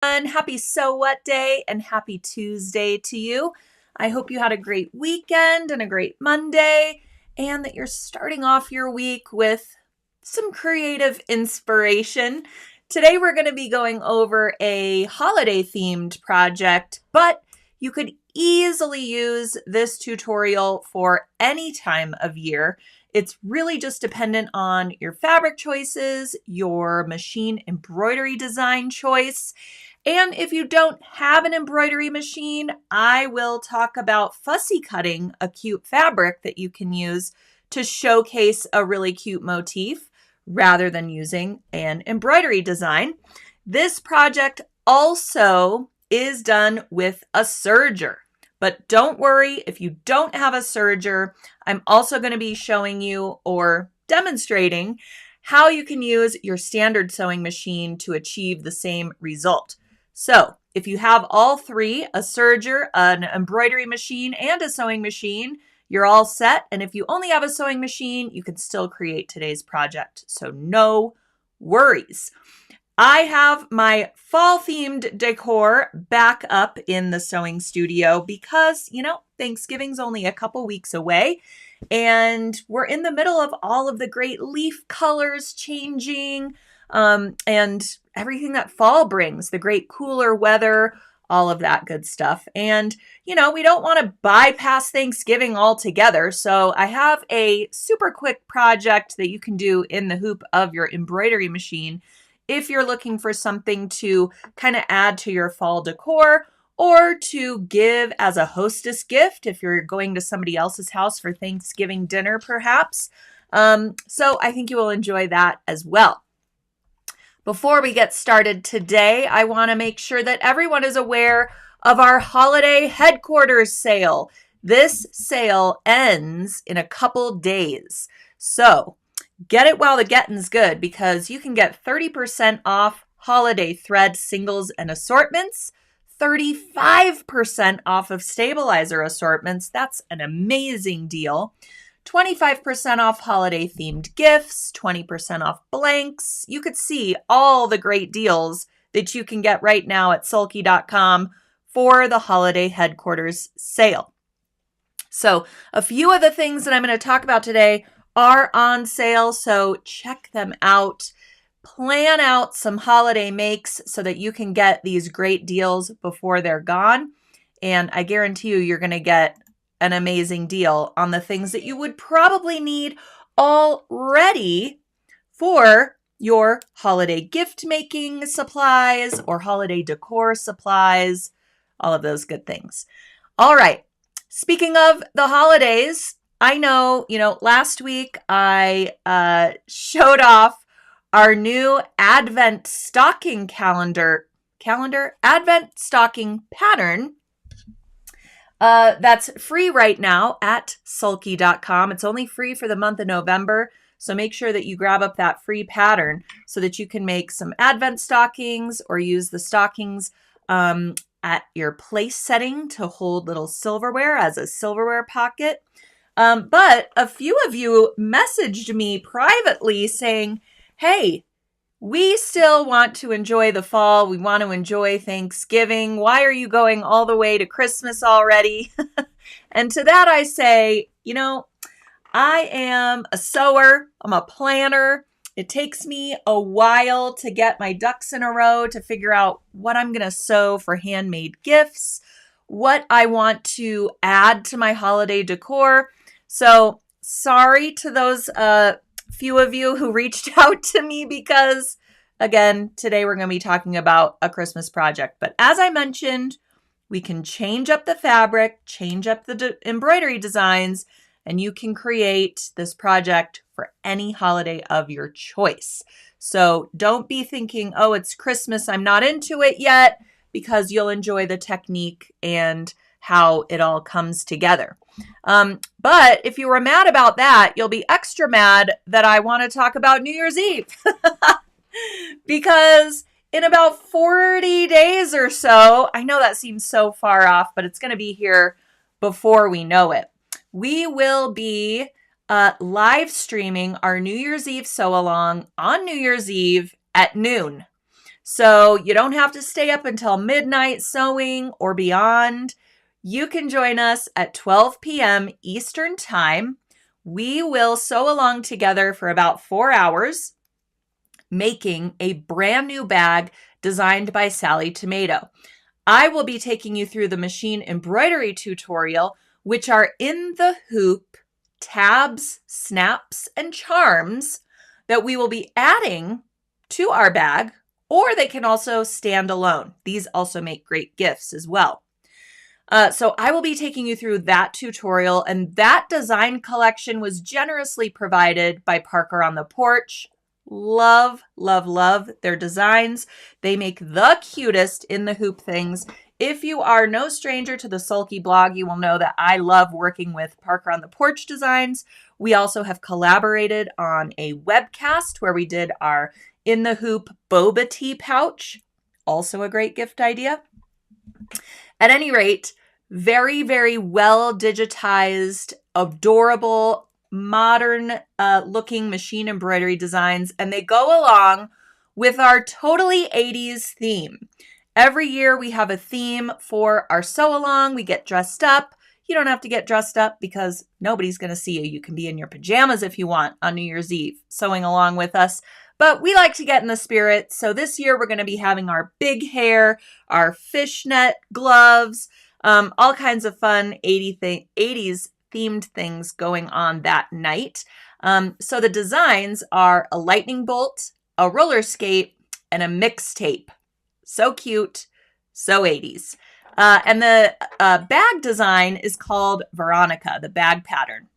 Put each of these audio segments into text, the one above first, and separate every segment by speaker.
Speaker 1: Happy So What Day and happy Tuesday to you. I hope you had a great weekend and a great Monday, and that you're starting off your week with some creative inspiration. Today, we're going to be going over a holiday themed project, but you could easily use this tutorial for any time of year. It's really just dependent on your fabric choices, your machine embroidery design choice. And if you don't have an embroidery machine, I will talk about fussy cutting a cute fabric that you can use to showcase a really cute motif rather than using an embroidery design. This project also is done with a serger. But don't worry, if you don't have a serger, I'm also going to be showing you or demonstrating how you can use your standard sewing machine to achieve the same result. So if you have all three, a serger, an embroidery machine, and a sewing machine, you're all set. And if you only have a sewing machine, you can still create today's project. So no worries. I have my fall themed decor back up in the sewing studio because, Thanksgiving's only a couple weeks away and we're in the middle of all of the great leaf colors changing and everything that fall brings, the great cooler weather, all of that good stuff. And, we don't want to bypass Thanksgiving altogether. So I have a super quick project that you can do in the hoop of your embroidery machine if you're looking for something to kind of add to your fall decor or to give as a hostess gift if you're going to somebody else's house for Thanksgiving dinner, perhaps. So I think you will enjoy that as well. Before we get started today, I want to make sure that everyone is aware of our holiday headquarters sale. This sale ends in a couple days. So get it while the getting's good because you can get 30% off holiday thread singles and assortments, 35% off of stabilizer assortments. That's an amazing deal. 25% off holiday themed gifts, 20% off blanks. You could see all the great deals that you can get right now at sulky.com for the holiday headquarters sale. So a few of the things that I'm going to talk about today are on sale, so check them out. Plan out some holiday makes so that you can get these great deals before they're gone. And I guarantee you're going to get an amazing deal on the things that you would probably need already for your holiday gift making supplies or holiday decor supplies, all of those good things. All right. Speaking of the holidays, I know, last week I showed off our new Advent stocking Advent stocking pattern. That's free right now at sulky.com. It's only free for the month of November. So make sure that you grab up that free pattern so that you can make some Advent stockings or use the stockings at your place setting to hold little silverware as a silverware pocket. But a few of you messaged me privately saying, hey, we still want to enjoy the fall. We want to enjoy Thanksgiving. Why are you going all the way to Christmas already? And to that I say, I am a sewer. I'm a planner. It takes me a while to get my ducks in a row to figure out what I'm going to sew for handmade gifts, what I want to add to my holiday decor. So sorry to those few of you who reached out to me because, again, today we're going to be talking about a Christmas project. But as I mentioned, we can change up the fabric, change up the embroidery designs, and you can create this project for any holiday of your choice. So don't be thinking, oh, it's Christmas, I'm not into it yet, because you'll enjoy the technique and how it all comes together. But if you were mad about that, you'll be extra mad that I want to talk about New Year's Eve. Because in about 40 days or so, I know that seems so far off, but it's going to be here before we know it. We will be live streaming our New Year's Eve sew along on New Year's Eve at noon. So you don't have to stay up until midnight sewing or beyond. You can join us at 12 p.m. Eastern Time. We will sew along together for about 4 hours, making a brand new bag designed by Sally Tomato. I will be taking you through the machine embroidery tutorial, which are in the hoop, tabs, snaps, and charms that we will be adding to our bag, or they can also stand alone. These also make great gifts as well. So I will be taking you through that tutorial, and that design collection was generously provided by Parker on the Porch. Love, love, love their designs. They make the cutest in the hoop things. If you are no stranger to the Sulky blog, you will know that I love working with Parker on the Porch designs. We also have collaborated on a webcast where we did our In the Hoop boba tea pouch. Also a great gift idea. At any rate, very, very well digitized, adorable, modern looking machine embroidery designs, and they go along with our totally 80s theme. Every year we have a theme for our sew along. We get dressed up. You don't have to get dressed up because nobody's going to see you. You can be in your pajamas if you want on New Year's Eve sewing along with us. But we like to get in the spirit. So this year we're going to be having our big hair, our fishnet gloves, all kinds of fun 80s themed things going on that night. So the designs are a lightning bolt, a roller skate, and a mixtape. So cute, so 80s. And the bag design is called Veronica, the bag pattern.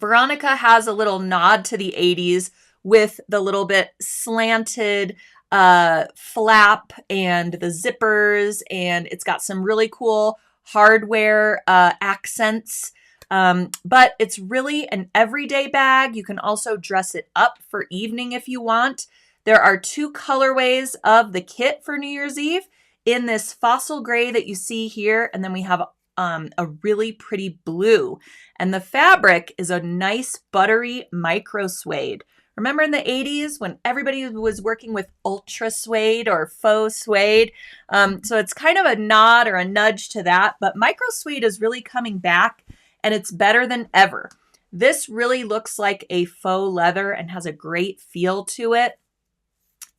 Speaker 1: Veronica has a little nod to the 80s with the little bit slanted flap and the zippers, and it's got some really cool hardware accents. But it's really an everyday bag. You can also dress it up for evening if you want. There are 2 colorways of the kit for New Year's Eve in this fossil gray that you see here, and then we have a really pretty blue. And the fabric is a nice buttery micro suede. Remember in the 80s when everybody was working with ultra suede or faux suede? So it's kind of a nod or a nudge to that, but micro suede is really coming back and it's better than ever. This really looks like a faux leather and has a great feel to it.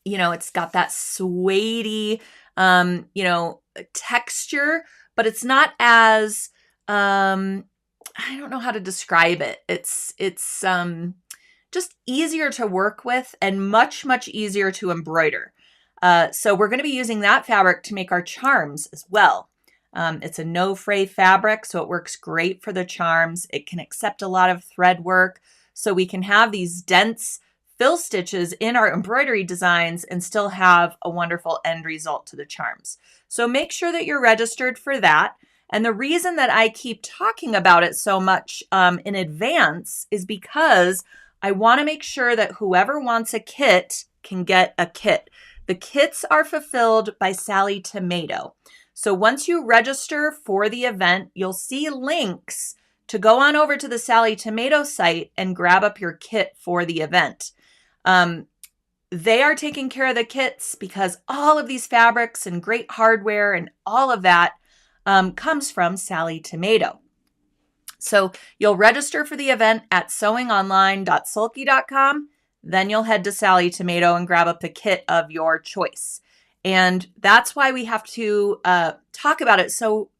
Speaker 1: You know, it's got that suede-y, texture, but it's not as, I don't know how to describe it. It's just easier to work with and much, much easier to embroider. So we're going to be using that fabric to make our charms as well. It's a no-fray fabric, so it works great for the charms. It can accept a lot of thread work, so we can have these dense fill stitches in our embroidery designs and still have a wonderful end result to the charms. So make sure that you're registered for that. And the reason that I keep talking about it so much in advance is because I want to make sure that whoever wants a kit can get a kit. The kits are fulfilled by Sally Tomato. So once you register for the event, you'll see links to go on over to the Sally Tomato site and grab up your kit for the event. They are taking care of the kits because all of these fabrics and great hardware and all of that comes from Sally Tomato. So you'll register for the event at sewingonline.sulky.com. Then you'll head to Sally Tomato and grab up the kit of your choice. And that's why we have to talk about it so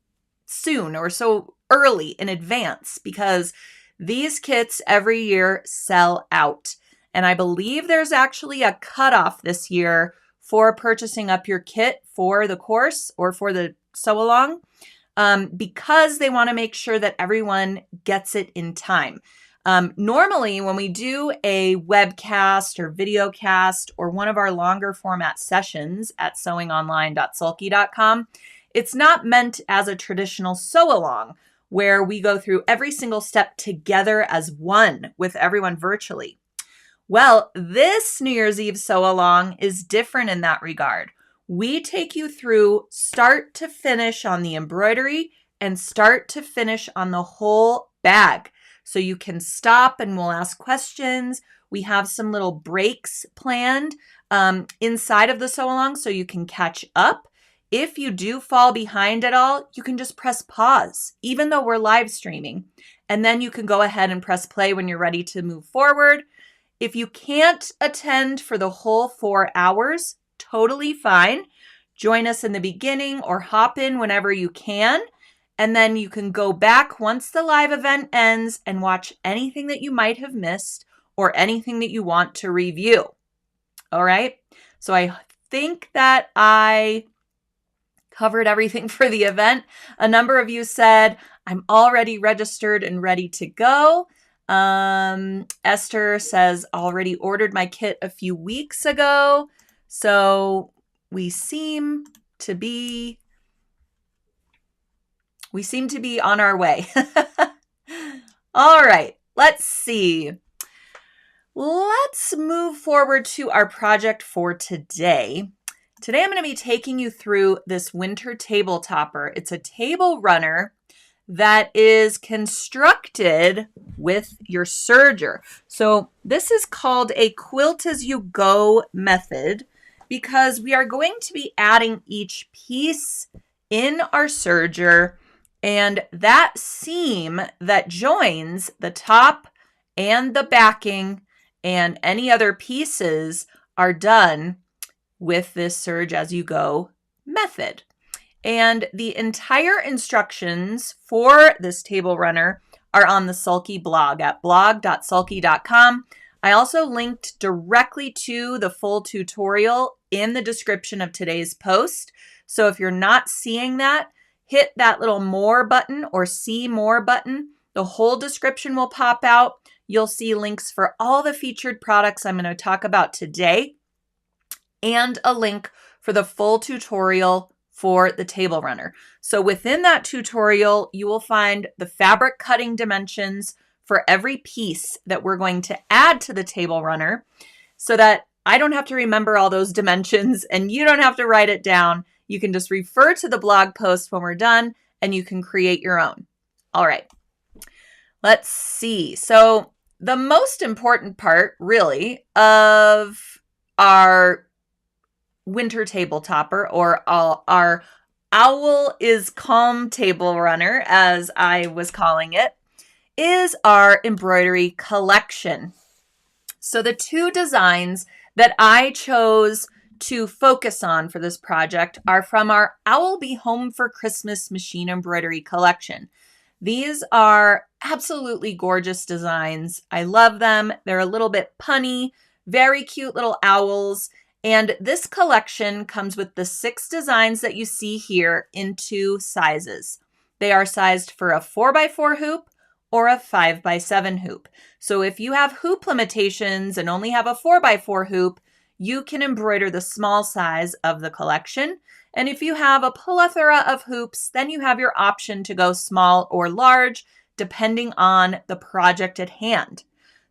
Speaker 1: soon or so early in advance, because these kits every year sell out. And I believe there's actually a cutoff this year for purchasing up your kit for the course or for the sew along, because they want to make sure that everyone gets it in time. Normally, when we do a webcast or video cast or one of our longer format sessions at sewingonline.sulky.com, it's not meant as a traditional sew along where we go through every single step together as one with everyone virtually. Well, this New Year's Eve sew along is different in that regard. We take you through start to finish on the embroidery and start to finish on the whole bag. So you can stop and we'll ask questions. We have some little breaks planned inside of the sew along so you can catch up. If you do fall behind at all, you can just press pause, even though we're live streaming. And then you can go ahead and press play when you're ready to move forward. If you can't attend for the whole 4 hours, totally fine. Join us in the beginning or hop in whenever you can. And then you can go back once the live event ends and watch anything that you might have missed or anything that you want to review. All right. So I think that I covered everything for the event. A number of you said, I'm already registered and ready to go. Esther says, already ordered my kit a few weeks ago. So we seem to be on our way. All right, let's see. Let's move forward to our project for today. Today, I'm going to be taking you through this winter table topper. It's a table runner that is constructed with your serger. So this is called a quilt as you go method because we are going to be adding each piece in our serger, and that seam that joins the top and the backing and any other pieces are done with this serge as you go method. And the entire instructions for this table runner are on the Sulky blog at blog.sulky.com. I also linked directly to the full tutorial in the description of today's post. So if you're not seeing that, hit that little more button or see more button. The whole description will pop out. You'll see links for all the featured products I'm going to talk about today and a link for the full tutorial for the table runner. So within that tutorial, you will find the fabric cutting dimensions for every piece that we're going to add to the table runner so that I don't have to remember all those dimensions and you don't have to write it down. You can just refer to the blog post when we're done and you can create your own. All right, let's see. So the most important part really of our winter table topper or our owl is calm table runner, as I was calling it, is our embroidery collection. So the 2 designs that I chose to focus on for this project are from our Owl Be Home for Christmas Machine Embroidery Collection. These are absolutely gorgeous designs. I love them. They're a little bit punny, very cute little owls. And this collection comes with the 6 designs that you see here in 2 sizes. They are sized for a 4x4 hoop or a 5x7 hoop. So if you have hoop limitations and only have a 4x4 hoop, you can embroider the small size of the collection. And if you have a plethora of hoops, then you have your option to go small or large, depending on the project at hand.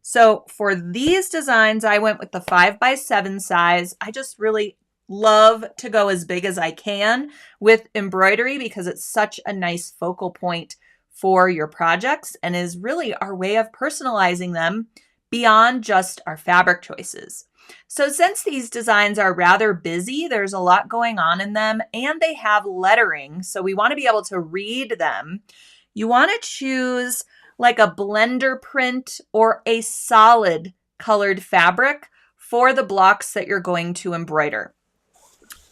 Speaker 1: So for these designs, I went with the 5x7 size. I just really love to go as big as I can with embroidery because it's such a nice focal point for your projects and is really our way of personalizing them beyond just our fabric choices. So since these designs are rather busy, there's a lot going on in them and they have lettering, so we want to be able to read them. You want to choose like a blender print or a solid colored fabric for the blocks that you're going to embroider.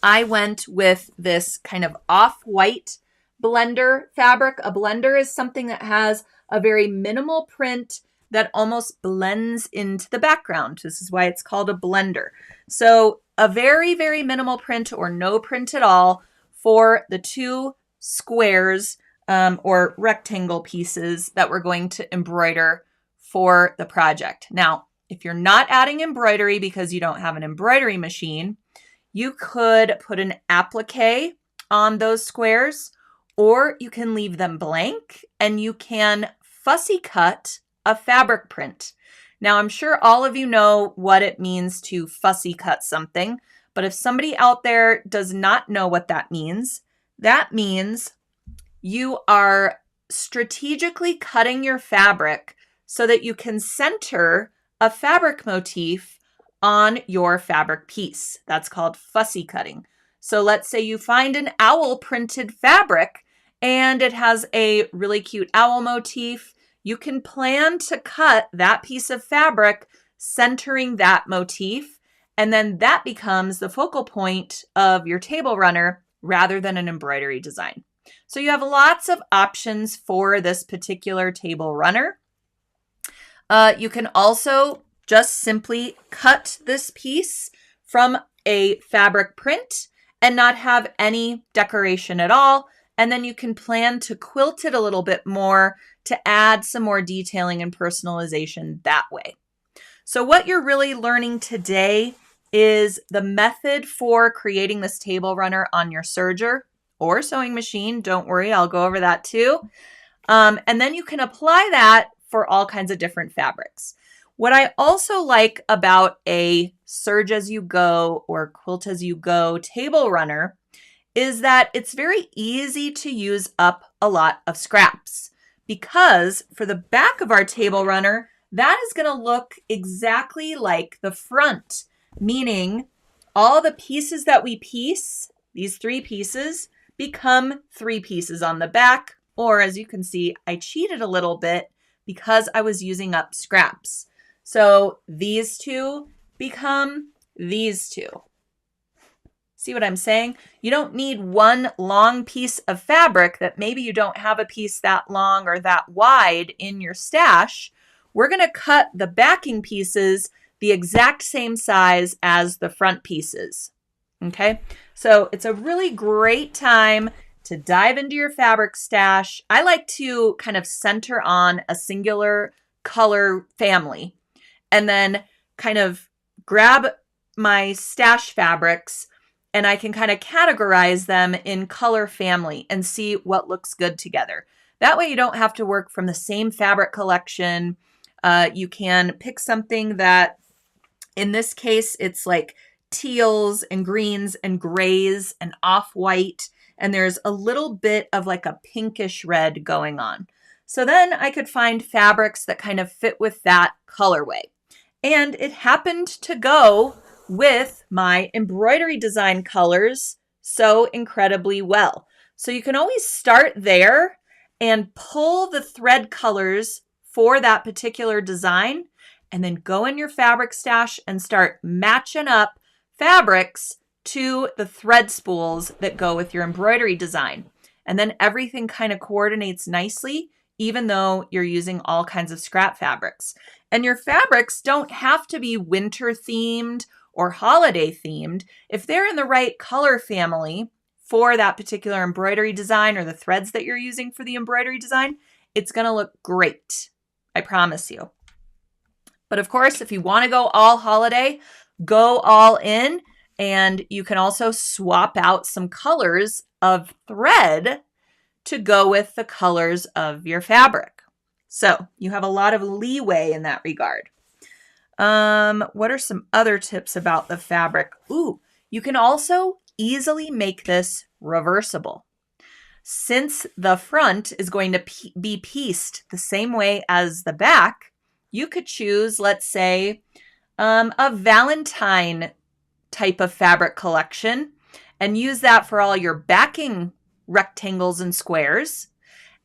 Speaker 1: I went with this kind of off-white blender fabric. A blender is something that has a very minimal print that almost blends into the background. This is why it's called a blender. So a very, very minimal print or no print at all for the 2 squares or rectangle pieces that we're going to embroider for the project. Now, if you're not adding embroidery because you don't have an embroidery machine, you could put an applique on those squares, or you can leave them blank and you can fussy cut a fabric print. Now, I'm sure all of you know what it means to fussy cut something, but if somebody out there does not know what that means you are strategically cutting your fabric so that you can center a fabric motif on your fabric piece. That's called fussy cutting. So let's say you find an owl printed fabric and it has a really cute owl motif. You can plan to cut that piece of fabric centering that motif, and then that becomes the focal point of your table runner rather than an embroidery design. So you have lots of options for this particular table runner. You can also just simply cut this piece from a fabric print and not have any decoration at all. And then you can plan to quilt it a little bit more to add some more detailing and personalization that way. So what you're really learning today is the method for creating this table runner on your serger or sewing machine. Don't worry, I'll go over that too. And then you can apply that for all kinds of different fabrics. What I also like about a serge as you go or quilt as you go table runner is that it's very easy to use up a lot of scraps, because for the back of our table runner, that is going to look exactly like the front, meaning all the pieces that we piece, these 3 pieces, become 3 pieces on the back. Or as you can see, I cheated a little bit because I was using up scraps. So these 2 become these 2. See what I'm saying? You don't need one long piece of fabric that maybe you don't have a piece that long or that wide in your stash. We're going to cut the backing pieces the exact same size as the front pieces. Okay, so it's a really great time to dive into your fabric stash. I like to kind of center on a singular color family and then kind of grab my stash fabrics, and I can kind of categorize them in color family and see what looks good together. That way you don't have to work from the same fabric collection. You can pick something that, in this case, it's like teals and greens and grays and off-white, and there's a little bit of like a pinkish red going on. So then I could find fabrics that kind of fit with that colorway. And it happened to go with my embroidery design colors so incredibly well. So you can always start there and pull the thread colors for that particular design, and then go in your fabric stash and start matching up fabrics to the thread spools that go with your embroidery design. And then everything kind of coordinates nicely, even though you're using all kinds of scrap fabrics. And your fabrics don't have to be winter themed or holiday themed. If they're in the right color family for that particular embroidery design or the threads that you're using for the embroidery design, it's going to look great. I promise you. But of course, if you want to go all holiday, go all in. And you can also swap out some colors of thread to go with the colors of your fabric. So you have a lot of leeway in that regard. What are some other tips about the fabric? Ooh, you can also easily make this reversible. Since the front is going to be pieced the same way as the back, you could choose, let's say, a Valentine type of fabric collection and use that for all your backing rectangles and squares.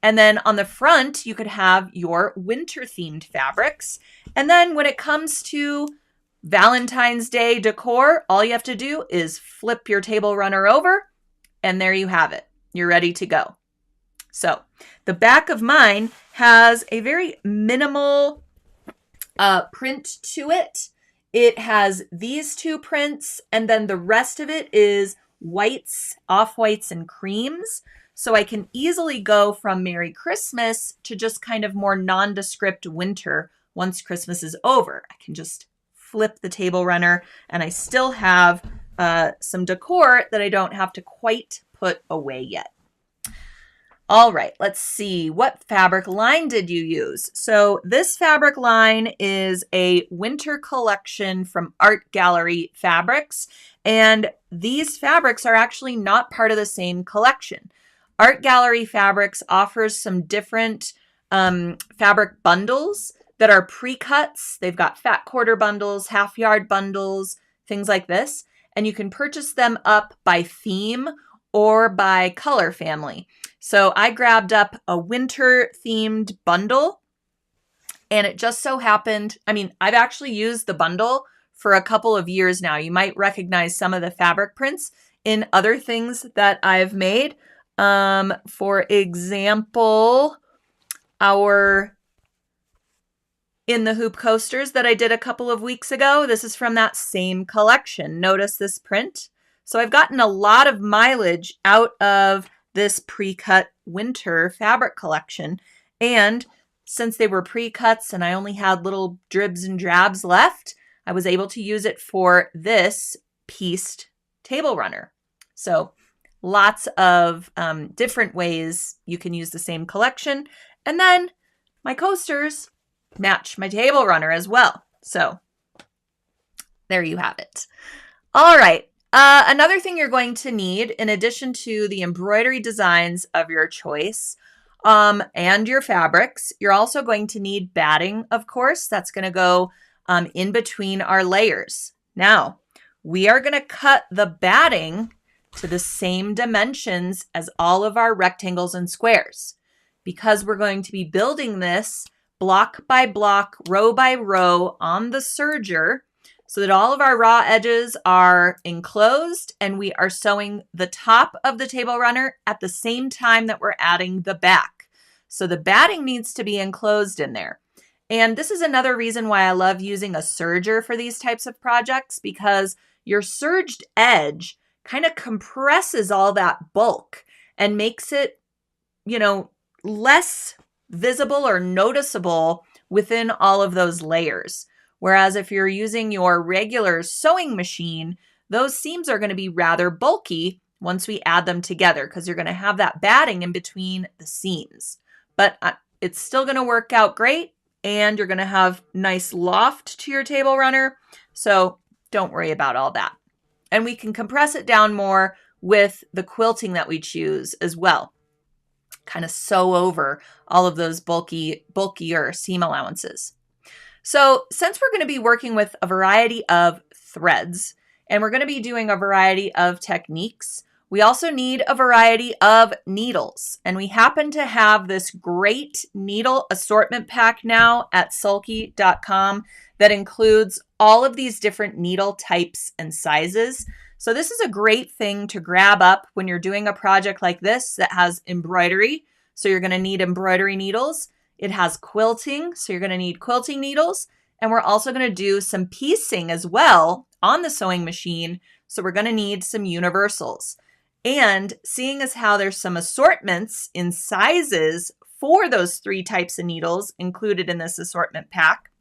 Speaker 1: And then on the front, you could have your winter themed fabrics. And then when it comes to Valentine's Day decor, all you have to do is flip your table runner over, and there you have it. You're ready to go. So the back of mine has a very minimal print to it. It has these 2 prints, and then the rest of it is whites, off-whites, and creams. So I can easily go from Merry Christmas to just kind of more nondescript winter once Christmas is over. I can just flip the table runner, and I still have some decor that I don't have to quite put away yet. All right, let's see. What fabric line did you use? So this fabric line is a winter collection from Art Gallery Fabrics, and these fabrics are actually not part of the same collection. Art Gallery Fabrics offers some different fabric bundles that are pre-cuts. They've got fat quarter bundles, half yard bundles, things like this. And you can purchase them up by theme or by color family. So I grabbed up a winter themed bundle, and it just so happened, I mean, I've actually used the bundle for a couple of years now. You might recognize some of the fabric prints in other things that I've made. For example, our In the Hoop coasters that I did a couple of weeks ago. This is from that same collection. Notice this print. So I've gotten a lot of mileage out of this pre-cut winter fabric collection. And since they were pre-cuts and I only had little dribs and drabs left, I was able to use it for this pieced table runner. So lots of different ways you can use the same collection. And then my coasters match my table runner as well. So there you have it. All right. Another thing you're going to need, in addition to the embroidery designs of your choice and your fabrics, you're also going to need batting, of course. That's going to go in between our layers. Now, we are going to cut the batting to the same dimensions as all of our rectangles and squares, because we're going to be building this block by block, row by row on the serger, so that all of our raw edges are enclosed and we are sewing the top of the table runner at the same time that we're adding the back. So the batting needs to be enclosed in there. And this is another reason why I love using a serger for these types of projects, because your serged edge kind of compresses all that bulk and makes it, less visible or noticeable within all of those layers. Whereas if you're using your regular sewing machine, those seams are going to be rather bulky once we add them together, because you're going to have that batting in between the seams. But it's still going to work out great, and you're going to have nice loft to your table runner. So don't worry about all that. And we can compress it down more with the quilting that we choose as well. Kind of sew over all of those bulkier seam allowances. So since we're going to be working with a variety of threads, and we're going to be doing a variety of techniques, we also need a variety of needles. And we happen to have this great needle assortment pack now at sulky.com that includes all of these different needle types and sizes. So this is a great thing to grab up when you're doing a project like this that has embroidery. So you're going to need embroidery needles. It has quilting, so you're going to need quilting needles. And we're also going to do some piecing as well on the sewing machine. So we're going to need some universals. And seeing as how there's some assortments in sizes for those 3 types of needles included in this assortment pack,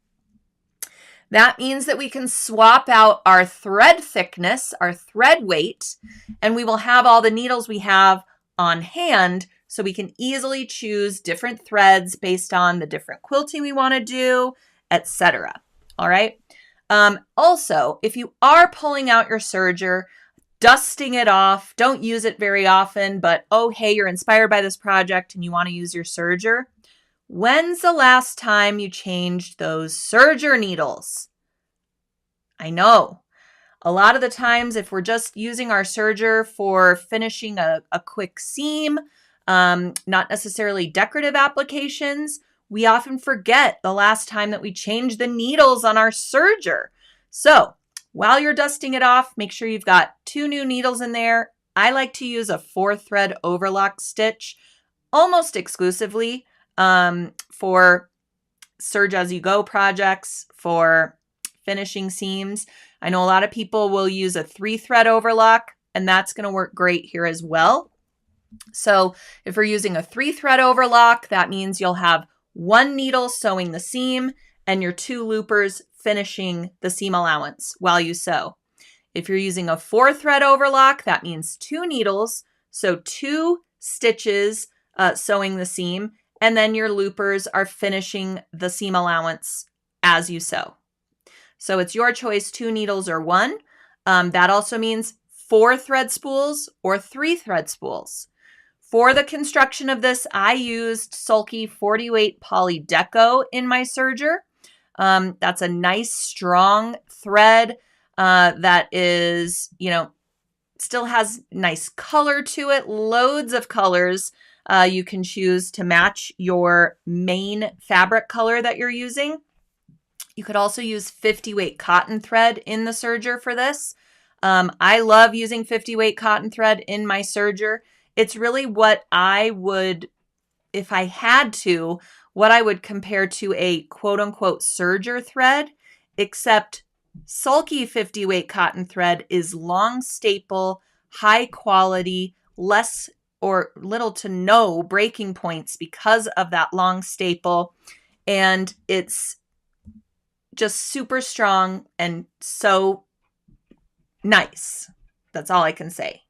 Speaker 1: that means that we can swap out our thread thickness, our thread weight, and we will have all the needles we have on hand, so we can easily choose different threads based on the different quilting we want to do, etc. All right. Also, if you are pulling out your serger, dusting it off, don't use it very often, but oh, hey, you're inspired by this project and you want to use your serger. When's the last time you changed those serger needles? I know. A lot of the times, if we're just using our serger for finishing a quick seam, not necessarily decorative applications, we often forget the last time that we changed the needles on our serger. So while you're dusting it off, make sure you've got 2 new needles in there. I like to use a 4-thread overlock stitch almost exclusively for serge as you go projects, for finishing seams. I know a lot of people will use a 3-thread overlock, and that's going to work great here as well. So if we're using a 3-thread overlock, that means you'll have 1 needle sewing the seam and your 2 loopers finishing the seam allowance while you sew. If you're using a 4-thread overlock, that means 2 needles, so 2 stitches sewing the seam, and then your loopers are finishing the seam allowance as you sew. So it's your choice, 2 needles or 1. That also means 4 thread spools or 3 thread spools. For the construction of this, I used Sulky 40 weight poly deco in my serger. That's a nice, strong thread that is, still has nice color to it, loads of colors. You can choose to match your main fabric color that you're using. You could also use 50 weight cotton thread in the serger for this. I love using 50 weight cotton thread in my serger. It's really what I would, if I had to, what I would compare to a quote unquote serger thread, except sulky 50 weight cotton thread is long staple, high quality, less or little to no breaking points because of that long staple. And it's just super strong and so nice. That's all I can say.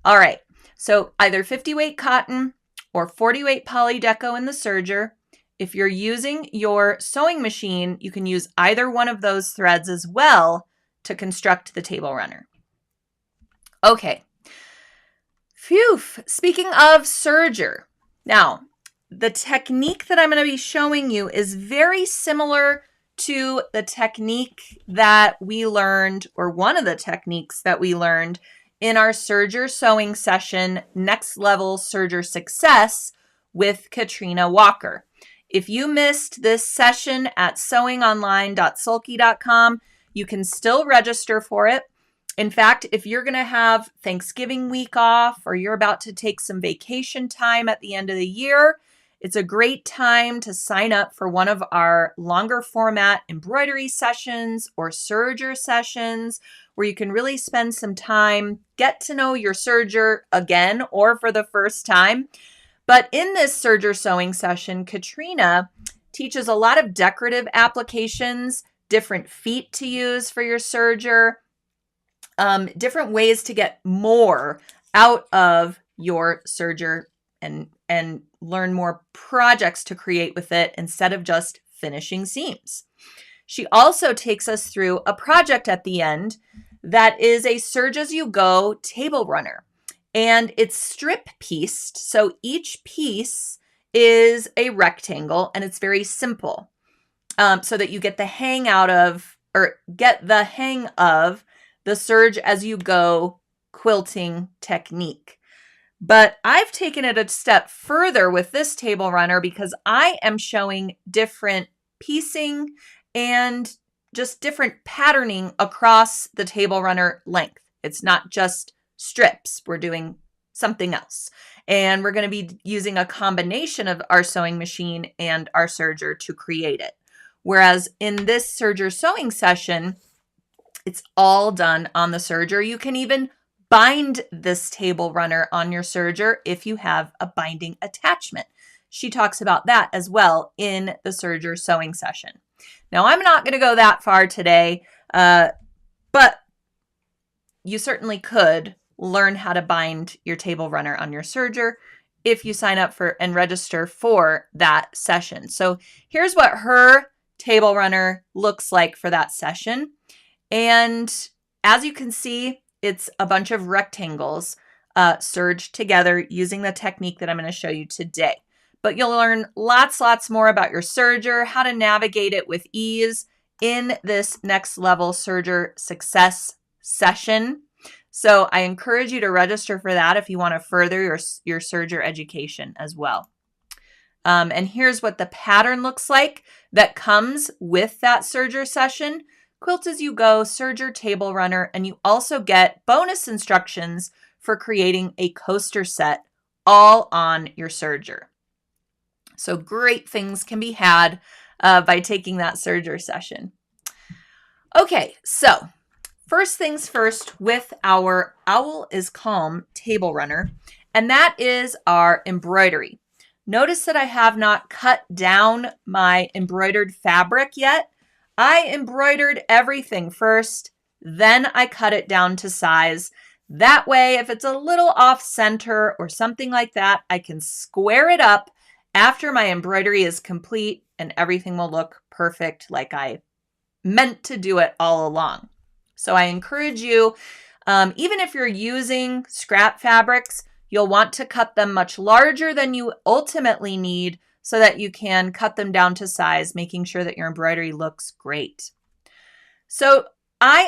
Speaker 1: All right. So either 50 weight cotton or 40 weight poly deco in the serger. If you're using your sewing machine, you can use either one of those threads as well to construct the table runner. Okay. Phew. Speaking of serger. Now, the technique that I'm going to be showing you is very similar to the technique that we learned, or one of the techniques that we learned in our serger sewing session, Next Level Serger Success with Katrina Walker. If you missed this session at sewingonline.sulky.com, you can still register for it. In fact, if you're going to have Thanksgiving week off or you're about to take some vacation time at the end of the year, it's a great time to sign up for one of our longer format embroidery sessions or serger sessions where you can really spend some time, get to know your serger again or for the first time. But in this serger sewing session, Katrina teaches a lot of decorative applications, different feet to use for your serger, different ways to get more out of your serger and learn more projects to create with it instead of just finishing seams. She also takes us through a project at the end that is a serge as you go table runner. And it's strip pieced. So each piece is a rectangle and it's very simple. So that you get the hang of the serge as you go quilting technique. But I've taken it a step further with this table runner because I am showing different piecing and just different patterning across the table runner length. It's not just strips. We're doing something else. And we're going to be using a combination of our sewing machine and our serger to create it. Whereas in this serger sewing session, it's all done on the serger. You can even bind this table runner on your serger if you have a binding attachment. She talks about that as well in the serger sewing session. Now, I'm not going to go that far today, but you certainly could learn how to bind your table runner on your serger if you sign up for and register for that session. So here's what her table runner looks like for that session. And as you can see, it's a bunch of rectangles serged together using the technique that I'm going to show you today. But you'll learn lots more about your serger, how to navigate it with ease in this Next Level Serger Success session. So I encourage you to register for that if you want to further your serger education as well. And here's what the pattern looks like that comes with that serger session. Quilt as you go, serger table runner, and you also get bonus instructions for creating a coaster set all on your serger. So great things can be had by taking that serger session. Okay, so first things first with our Owl is Calm table runner, and that is our embroidery. Notice that I have not cut down my embroidered fabric yet. I embroidered everything first, then I cut it down to size. That way, if it's a little off center or something like that, I can square it up after my embroidery is complete and everything will look perfect like I meant to do it all along. So I encourage you, even if you're using scrap fabrics, you'll want to cut them much larger than you ultimately need so that you can cut them down to size, making sure that your embroidery looks great. So I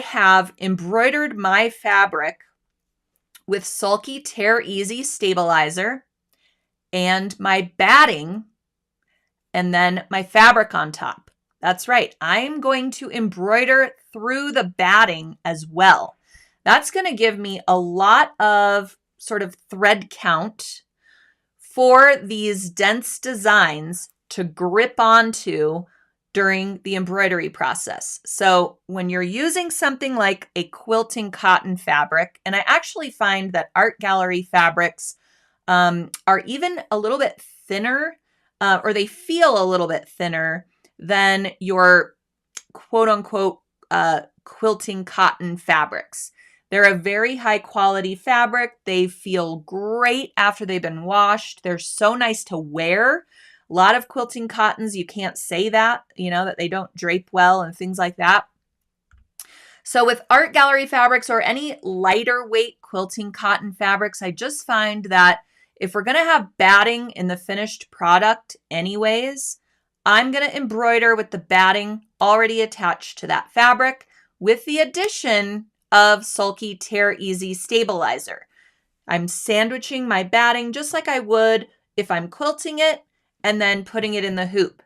Speaker 1: have embroidered my fabric with Sulky Tear Easy Stabilizer and my batting, and then my fabric on top. That's right. I'm going to embroider through the batting as well. That's going to give me a lot of sort of thread count for these dense designs to grip onto during the embroidery process. So when you're using something like a quilting cotton fabric, and I actually find that art gallery fabrics are even a little bit thinner, or they feel a little bit thinner than your quote unquote quilting cotton fabrics. They're a very high quality fabric. They feel great after they've been washed. They're so nice to wear. A lot of quilting cottons, you can't say that, that they don't drape well and things like that. So with art gallery fabrics or any lighter weight quilting cotton fabrics, I just find that if we're going to have batting in the finished product anyways, I'm going to embroider with the batting already attached to that fabric with the addition of Sulky Tear Easy Stabilizer. I'm sandwiching my batting just like I would if I'm quilting it and then putting it in the hoop.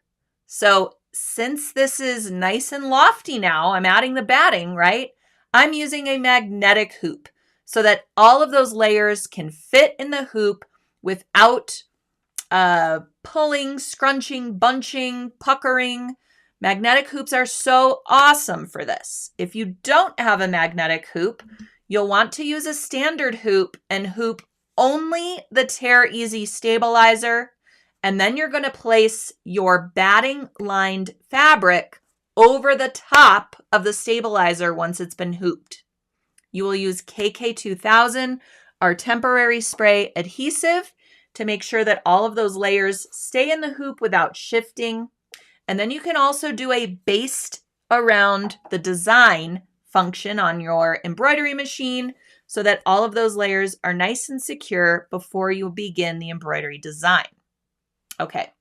Speaker 1: So since this is nice and lofty now, I'm adding the batting, right? I'm using a magnetic hoop so that all of those layers can fit in the hoop without pulling, scrunching, bunching, puckering. Magnetic hoops are so awesome for this. If you don't have a magnetic hoop, you'll want to use a standard hoop and hoop only the Tear Easy Stabilizer, and then you're going to place your batting lined fabric over the top of the stabilizer once it's been hooped. You will use KK2000, our temporary spray adhesive, to make sure that all of those layers stay in the hoop without shifting. And then you can also do a baste around the design function on your embroidery machine so that all of those layers are nice and secure before you begin the embroidery design. Okay,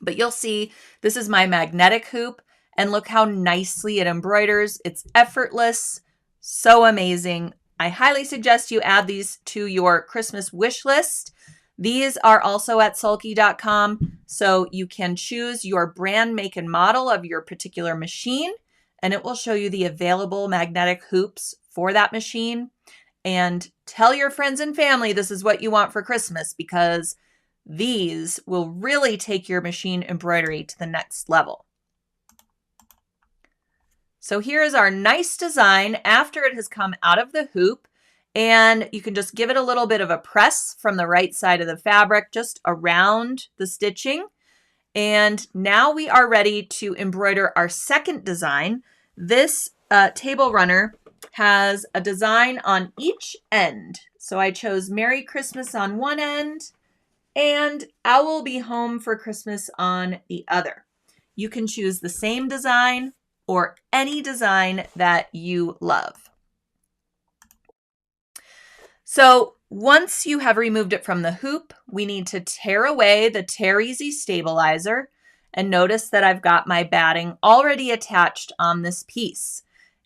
Speaker 1: but you'll see this is my magnetic hoop, and look how nicely it embroiders. It's effortless, so amazing. I highly suggest you add these to your Christmas wish list. These are also at sulky.com, so you can choose your brand, make, and model of your particular machine, and it will show you the available magnetic hoops for that machine. And tell your friends and family this is what you want for Christmas, because these will really take your machine embroidery to the next level. So here is our nice design after it has come out of the hoop. And you can just give it a little bit of a press from the right side of the fabric, just around the stitching. And now we are ready to embroider our second design. This table runner has a design on each end. So I chose Merry Christmas on one end and I Will Be Home for Christmas on the other. You can choose the same design or any design that you love. So once you have removed it from the hoop, we need to tear away the Tear Easy Stabilizer, and notice that I've got my batting already attached on this piece.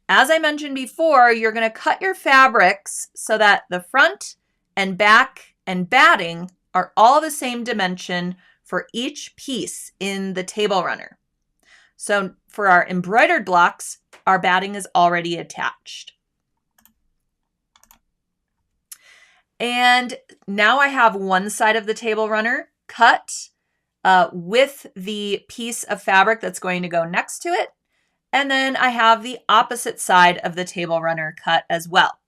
Speaker 1: As I mentioned before, you're going to cut your fabrics so that the front and back and batting are all the same dimension for each piece in the table runner. So for our embroidered blocks, our batting is already attached. And now I have one side of the table runner cut with the piece of fabric that's going to go next to it. And then I have the opposite side of the table runner cut as well.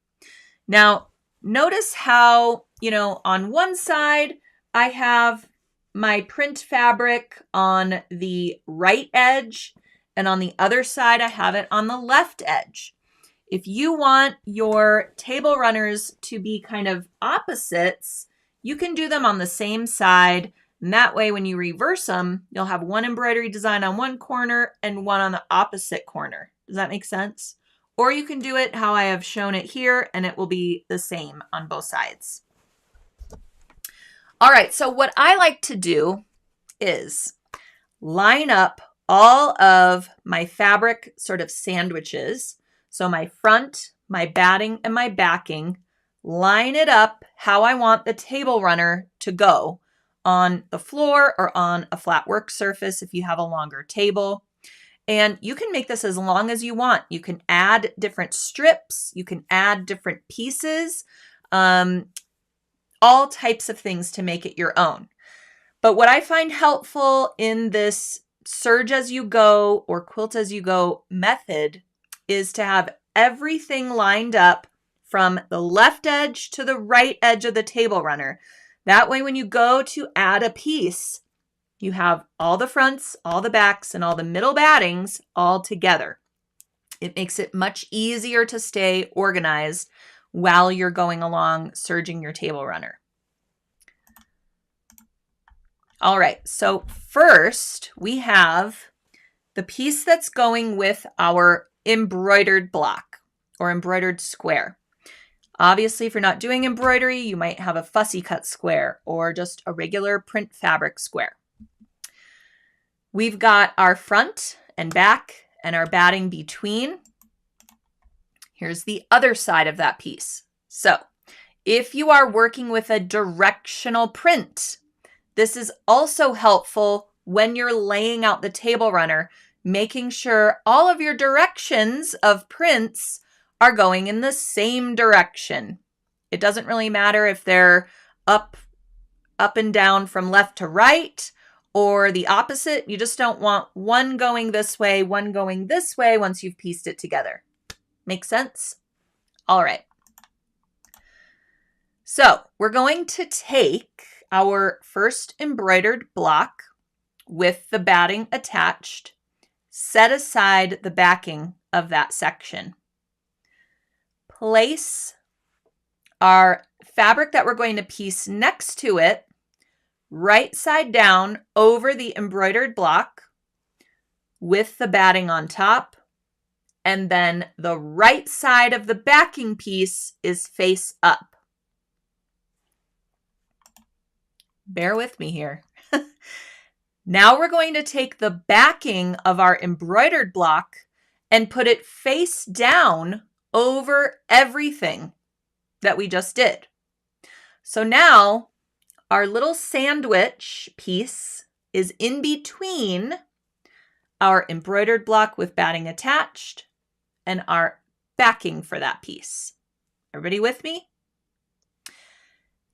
Speaker 1: Now, notice how, on one side, I have my print fabric on the right edge, and on the other side, I have it on the left edge. If you want your table runners to be kind of opposites, you can do them on the same side. And that way, when you reverse them, you'll have one embroidery design on one corner and one on the opposite corner. Does that make sense? Or you can do it how I have shown it here, and it will be the same on both sides. All right, so what I like to do is line up all of my fabric sort of sandwiches. So my front, my batting, and my backing, line it up how I want the table runner to go on the floor or on a flat work surface if you have a longer table. And you can make this as long as you want. You can add different strips. You can add different pieces, all types of things to make it your own. But what I find helpful in this serge as you go or quilt as you go method is to have everything lined up from the left edge to the right edge of the table runner. That way, when you go to add a piece, you have all the fronts, all the backs, and all the middle battings all together. It makes it much easier to stay organized while you're going along serging your table runner. All right, so first we have the piece that's going with our embroidered block or embroidered square. Obviously, if you're not doing embroidery, you might have a fussy cut square or just a regular print fabric square. We've got our front and back and our batting between. Here's the other side of that piece. So if you are working with a directional print, this is also helpful when you're laying out the table runner, making sure all of your directions of prints are going in the same direction. It doesn't really matter if they're up and down from left to right or the opposite. You just don't want one going this way, one going this way once you've pieced it together. Make sense? All right. So we're going to take our first embroidered block with the batting attached, set aside the backing of that section. Place our fabric that we're going to piece next to it, right side down over the embroidered block with the batting on top, and then the right side of the backing piece is face up. Bear with me here. Now we're going to take the backing of our embroidered block and put it face down over everything that we just did. So now our little sandwich piece is in between our embroidered block with batting attached and our backing for that piece. Everybody with me?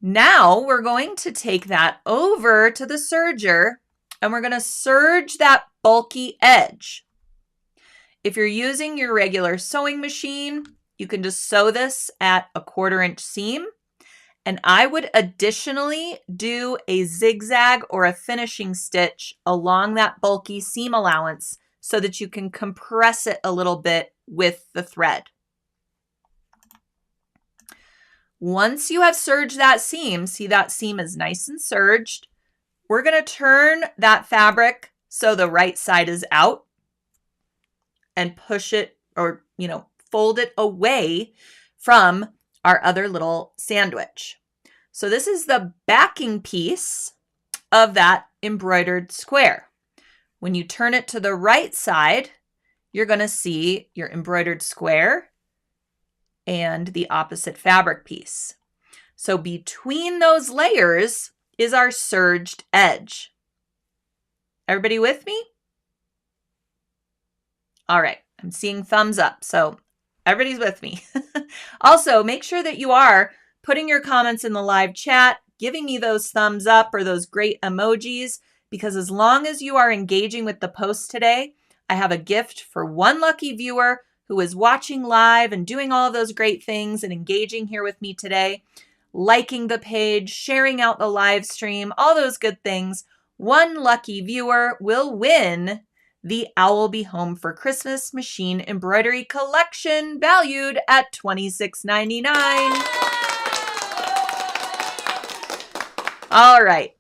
Speaker 1: Now we're going to take that over to the serger and we're going to serge that bulky edge. If you're using your regular sewing machine, you can just sew this at a 1/4 inch seam. And I would additionally do a zigzag or a finishing stitch along that bulky seam allowance so that you can compress it a little bit with the thread. Once you have serged that seam, see that seam is nice and serged, we're going to turn that fabric so the right side is out and push it or, fold it away from our other little sandwich. So this is the backing piece of that embroidered square. When you turn it to the right side, you're going to see your embroidered square and the opposite fabric piece. So between those layers is our serged edge. Everybody with me? All right, I'm seeing thumbs up, so everybody's with me. Also, make sure that you are putting your comments in the live chat, giving me those thumbs up or those great emojis, because as long as you are engaging with the post today, I have a gift for one lucky viewer who is watching live and doing all of those great things and engaging here with me today, liking the page, sharing out the live stream, all those good things. One lucky viewer will win the Owl Be Home for Christmas Machine Embroidery Collection, valued at $26.99. All right.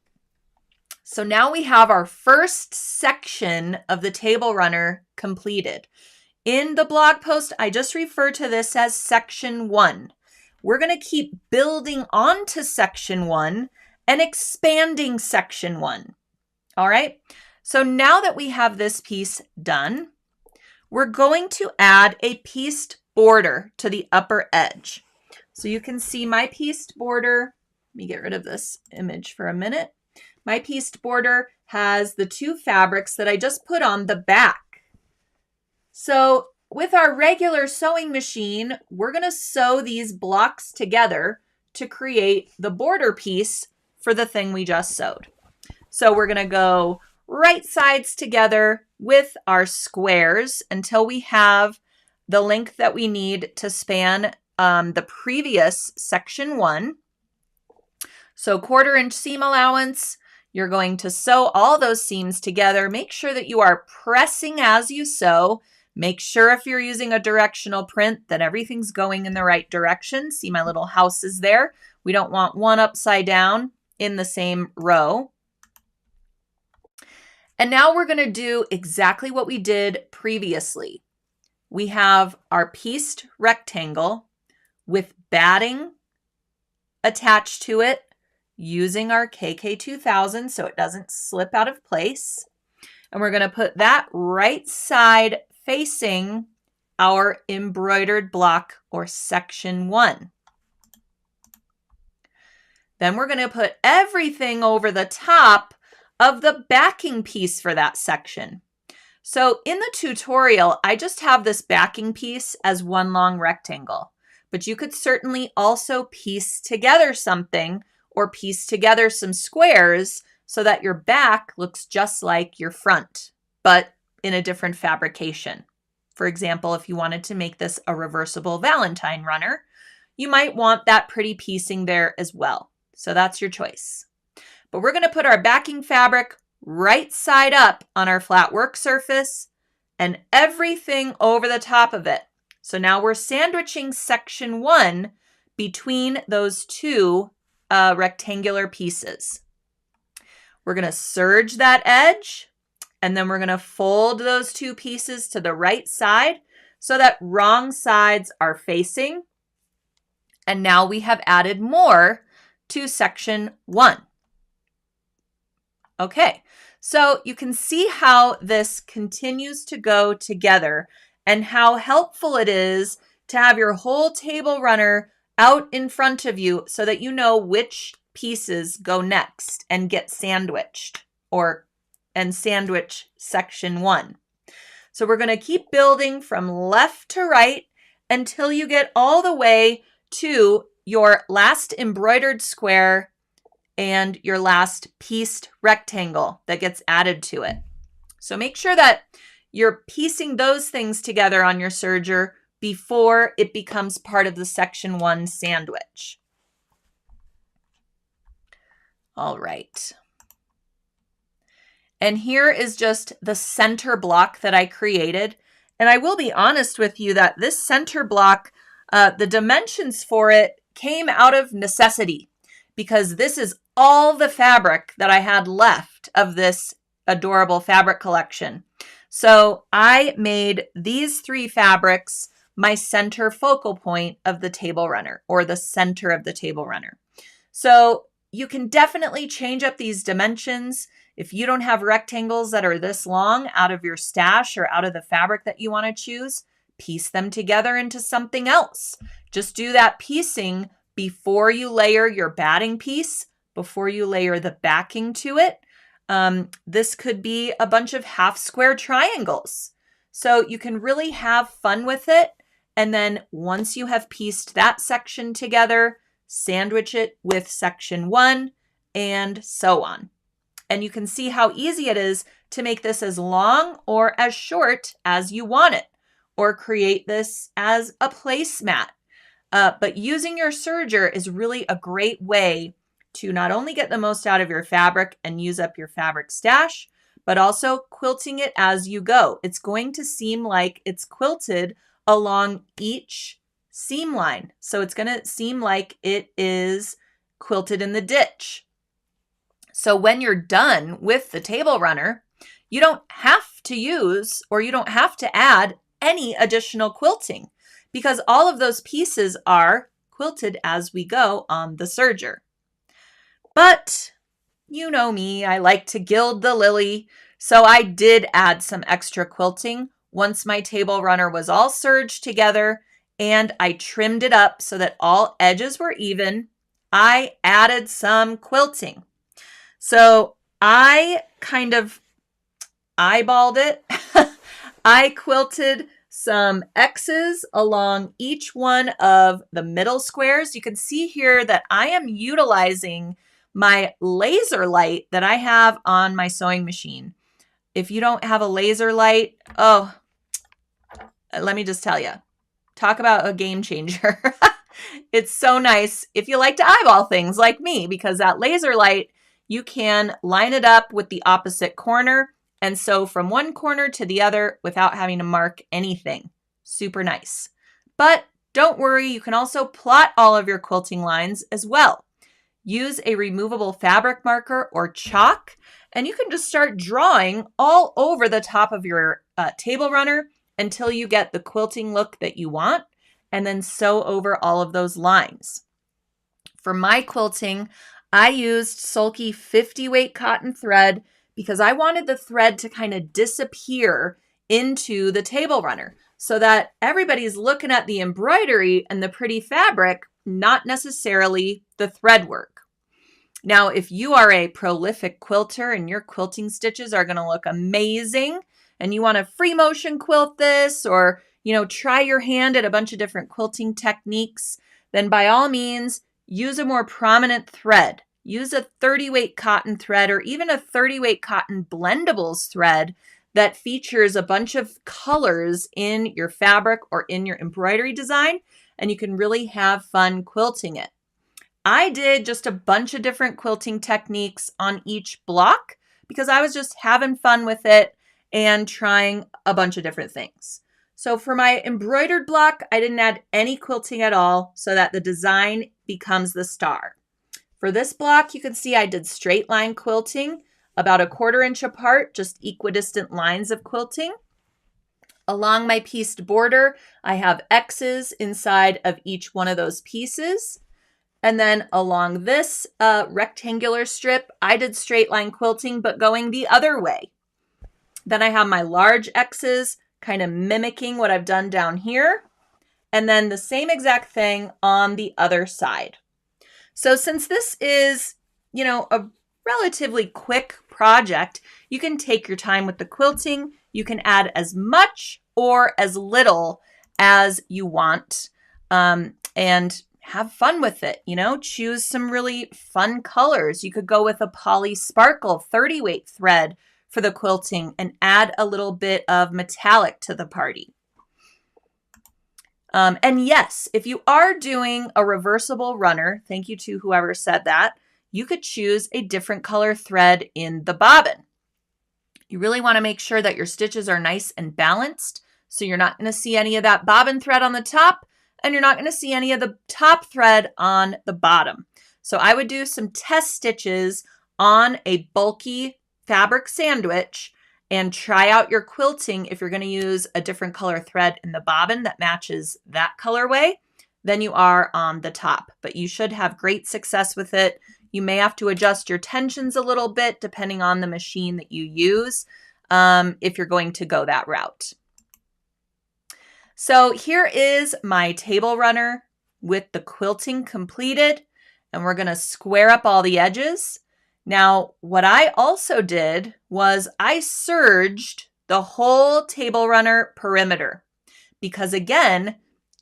Speaker 1: So now we have our first section of the table runner completed. In the blog post, I just refer to this as section 1. We're going to keep building onto section 1 and expanding section 1. All right, so now that we have this piece done, we're going to add a pieced border to the upper edge. So you can see my pieced border. Let me get rid of this image for a minute. My pieced border has the 2 fabrics that I just put on the back. So with our regular sewing machine, we're going to sew these blocks together to create the border piece for the thing we just sewed. So we're going to go right sides together with our squares until we have the length that we need to span the previous section 1. So 1/4 inch seam allowance. You're going to sew all those seams together. Make sure that you are pressing as you sew. Make sure if you're using a directional print that everything's going in the right direction. See my little houses there? We don't want one upside down in the same row. And now we're going to do exactly what we did previously. We have our pieced rectangle with batting attached to it using our KK2000 so it doesn't slip out of place. And we're going to put that right side facing our embroidered block or section 1. Then we're going to put everything over the top of the backing piece for that section. So in the tutorial, I just have this backing piece as one long rectangle, but you could certainly also piece together something or piece together some squares so that your back looks just like your front, but in a different fabrication. For example, if you wanted to make this a reversible Valentine runner, you might want that pretty piecing there as well. So that's your choice. But we're going to put our backing fabric right side up on our flat work surface and everything over the top of it. So now we're sandwiching section 1 between those 2 rectangular pieces. We're going to serge that edge, and then we're going to fold those 2 pieces to the right side so that wrong sides are facing. And now we have added more to section 1. Okay, so you can see how this continues to go together and how helpful it is to have your whole table runner out in front of you so that you know which pieces go next and get sandwiched and sandwich section 1. So we're going to keep building from left to right until you get all the way to your last embroidered square and your last pieced rectangle that gets added to it. So make sure that you're piecing those things together on your serger before it becomes part of the section 1 sandwich. All right. And here is just the center block that I created. And I will be honest with you that this center block, the dimensions for it came out of necessity because this is all the fabric that I had left of this adorable fabric collection. So I made these 3 fabrics my center focal point of the table runner, or the center of the table runner. So you can definitely change up these dimensions. If you don't have rectangles that are this long out of your stash or out of the fabric that you want to choose, piece them together into something else. Just do that piecing before you layer your batting piece, before you layer the backing to it. This could be a bunch of half square triangles. So you can really have fun with it. And then once you have pieced that section together, sandwich it with section 1 and so on. And you can see how easy it is to make this as long or as short as you want it, or create this as a placemat. But using your serger is really a great way to not only get the most out of your fabric and use up your fabric stash, but also quilting it as you go. It's going to seem like it's quilted along each seam line. So it's going to seem like it is quilted in the ditch. So when you're done with the table runner, you don't have to use or you don't have to add any additional quilting because all of those pieces are quilted as we go on the serger. But you know me, I like to gild the lily. So I did add some extra quilting once my table runner was all serged together and I trimmed it up so that all edges were even. I added some quilting. So I kind of eyeballed it. I quilted some X's along each one of the middle squares. You can see here that I am utilizing my laser light that I have on my sewing machine. If you don't have a laser light, oh, let me just tell you, talk about a game changer. It's so nice if you like to eyeball things like me, because that laser light, you can line it up with the opposite corner and sew from one corner to the other without having to mark anything. Super nice. But don't worry, you can also plot all of your quilting lines as well. Use a removable fabric marker or chalk, and you can just start drawing all over the top of your table runner until you get the quilting look that you want, and then sew over all of those lines. For my quilting, I used Sulky 50 weight cotton thread because I wanted the thread to kind of disappear into the table runner so that everybody's looking at the embroidery and the pretty fabric, not necessarily the thread work. Now, if you are a prolific quilter and your quilting stitches are going to look amazing and you want to free motion quilt this, or try your hand at a bunch of different quilting techniques, then by all means, use a more prominent thread. Use a 30 weight cotton thread or even a 30 weight cotton blendables thread that features a bunch of colors in your fabric or in your embroidery design, and you can really have fun quilting it. I did just a bunch of different quilting techniques on each block because I was just having fun with it and trying a bunch of different things. So for my embroidered block, I didn't add any quilting at all so that the design becomes the star. For this block, you can see I did straight line quilting, about 1/4 inch apart, just equidistant lines of quilting. Along my pieced border, I have X's inside of each one of those pieces. And then along this rectangular strip, I did straight line quilting, but going the other way. Then I have my large X's kind of mimicking what I've done down here. And then the same exact thing on the other side. So since this is, a relatively quick project, you can take your time with the quilting. You can add as much or as little as you want, and have fun with it. Choose some really fun colors. You could go with a poly sparkle 30 weight thread for the quilting and add a little bit of metallic to the party. And yes, if you are doing a reversible runner, thank you to whoever said that, you could choose a different color thread in the bobbin. You really want to make sure that your stitches are nice and balanced, so you're not going to see any of that bobbin thread on the top, and you're not going to see any of the top thread on the bottom. So I would do some test stitches on a bulky fabric sandwich and try out your quilting if you're going to use a different color thread in the bobbin that matches that colorway than you are on the top. But you should have great success with it. You may have to adjust your tensions a little bit depending on the machine that you use if you're going to go that route. So here is my table runner with the quilting completed, and we're going to square up all the edges. Now, what I also did was I serged the whole table runner perimeter because, again,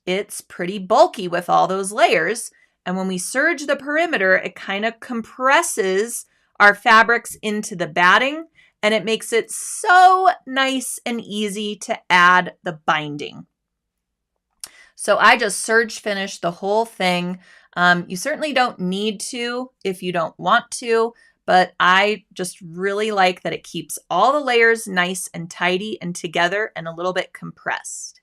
Speaker 1: it's pretty bulky with all those layers. And when we serge the perimeter, it kind of compresses our fabrics into the batting, and it makes it so nice and easy to add the binding. So I just serge finished the whole thing. You certainly don't need to if you don't want to, but I just really like that it keeps all the layers nice and tidy and together and a little bit compressed.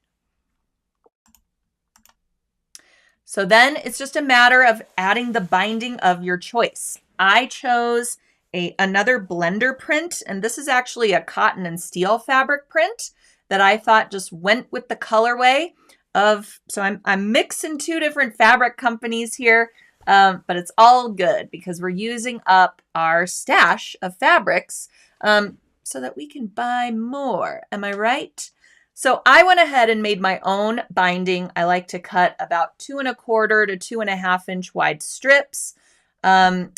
Speaker 1: So then it's just a matter of adding the binding of your choice. I chose another blender print, and this is actually a cotton and steel fabric print that I thought just went with the colorway of, so I'm mixing two different fabric companies here. But it's all good because we're using up our stash of fabrics so that we can buy more. Am I right? So I went ahead and made my own binding. I like to cut about 2¼ to 2½ inch wide strips on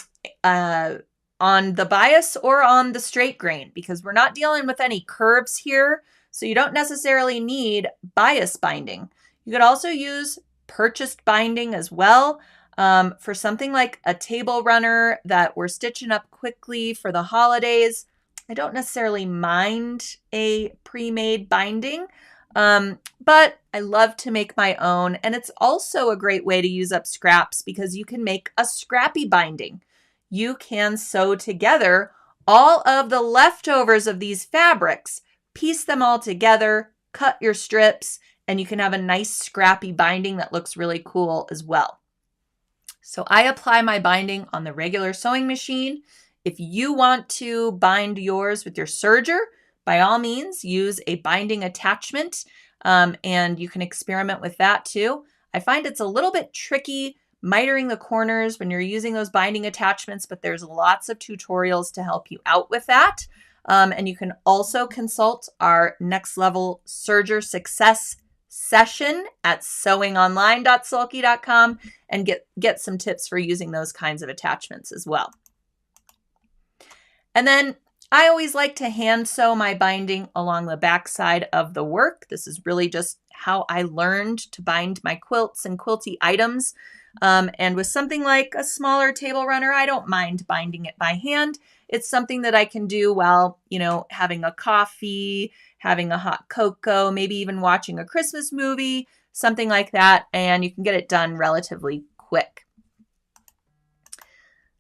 Speaker 1: the bias or on the straight grain because we're not dealing with any curves here. So you don't necessarily need bias binding. You could also use purchased binding as well. For something like a table runner that we're stitching up quickly for the holidays, I don't necessarily mind a pre-made binding, but I love to make my own. And it's also a great way to use up scraps because you can make a scrappy binding. You can sew together all of the leftovers of these fabrics, piece them all together, cut your strips, and you can have a nice scrappy binding that looks really cool as well. So I apply my binding on the regular sewing machine. If you want to bind yours with your serger, by all means, use a binding attachment, and you can experiment with that too. I find it's a little bit tricky mitering the corners when you're using those binding attachments, but there's lots of tutorials to help you out with that. And you can also consult our next level serger success session at sewingonline.sulky.com and get some tips for using those kinds of attachments as well. And then I always like to hand sew my binding along the back side of the work. This is really just how I learned to bind my quilts and quilty items. And with something like a smaller table runner, I don't mind binding it by hand. It's something that I can do while, having a coffee, having a hot cocoa, maybe even watching a Christmas movie, something like that. And you can get it done relatively quick.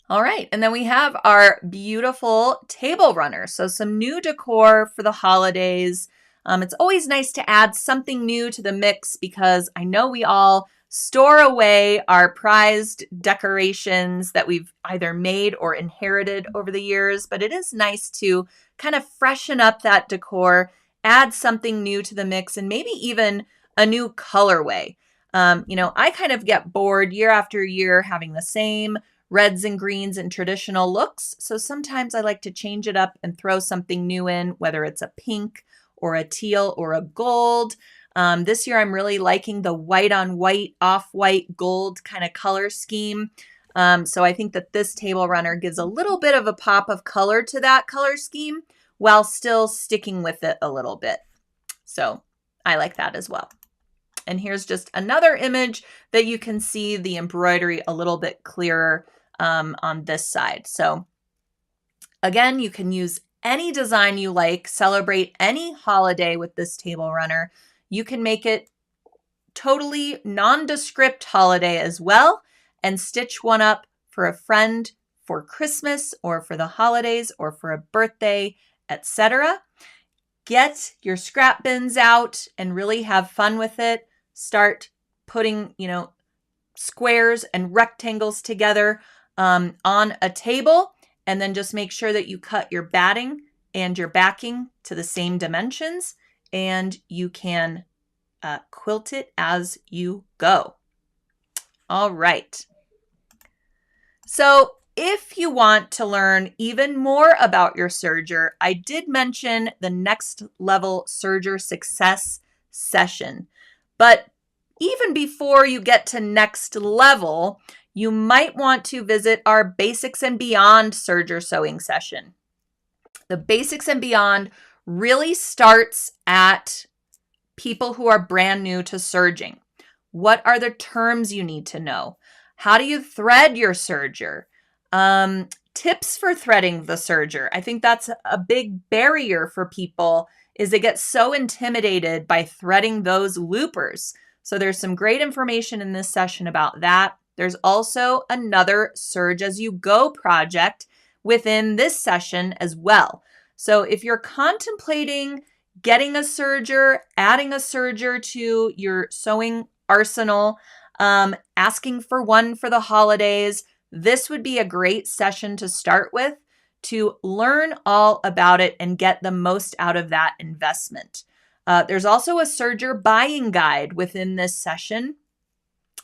Speaker 1: All right, and then we have our beautiful table runner. So some new decor for the holidays. It's always nice to add something new to the mix because I know we all store away our prized decorations that we've either made or inherited over the years, but it is nice to kind of freshen up that decor, add something new to the mix, and maybe even a new colorway. I kind of get bored year after year having the same reds and greens and traditional looks. So sometimes I like to change it up and throw something new in, whether it's a pink or a teal or a gold. This year I'm really liking the white on white, off-white, gold kind of color scheme. So I think that this table runner gives a little bit of a pop of color to that color scheme while still sticking with it a little bit. So I like that as well. And here's just another image that you can see the embroidery a little bit clearer on this side. So again, you can use any design you like, celebrate any holiday with this table runner. You can make it totally nondescript holiday as well and stitch one up for a friend for Christmas or for the holidays or for a birthday, etc. Get your scrap bins out and really have fun with it. Start putting, squares and rectangles together on a table, and then just make sure that you cut your batting and your backing to the same dimensions, and you can quilt it as you go. All right. So if you want to learn even more about your serger, I did mention the next level serger success session. But even before you get to next level, you might want to visit our Basics and Beyond serger sewing session. The Basics and Beyond really starts at people who are brand new to serging. What are the terms you need to know? How do you thread your serger? Tips for threading the serger. I think that's a big barrier for people is they get so intimidated by threading those loopers. So there's some great information in this session about that. There's also another Serge as you go project within this session as well. So if you're contemplating getting a serger, adding a serger to your sewing arsenal, asking for one for the holidays, this would be a great session to start with to learn all about it and get the most out of that investment. There's also a serger buying guide within this session.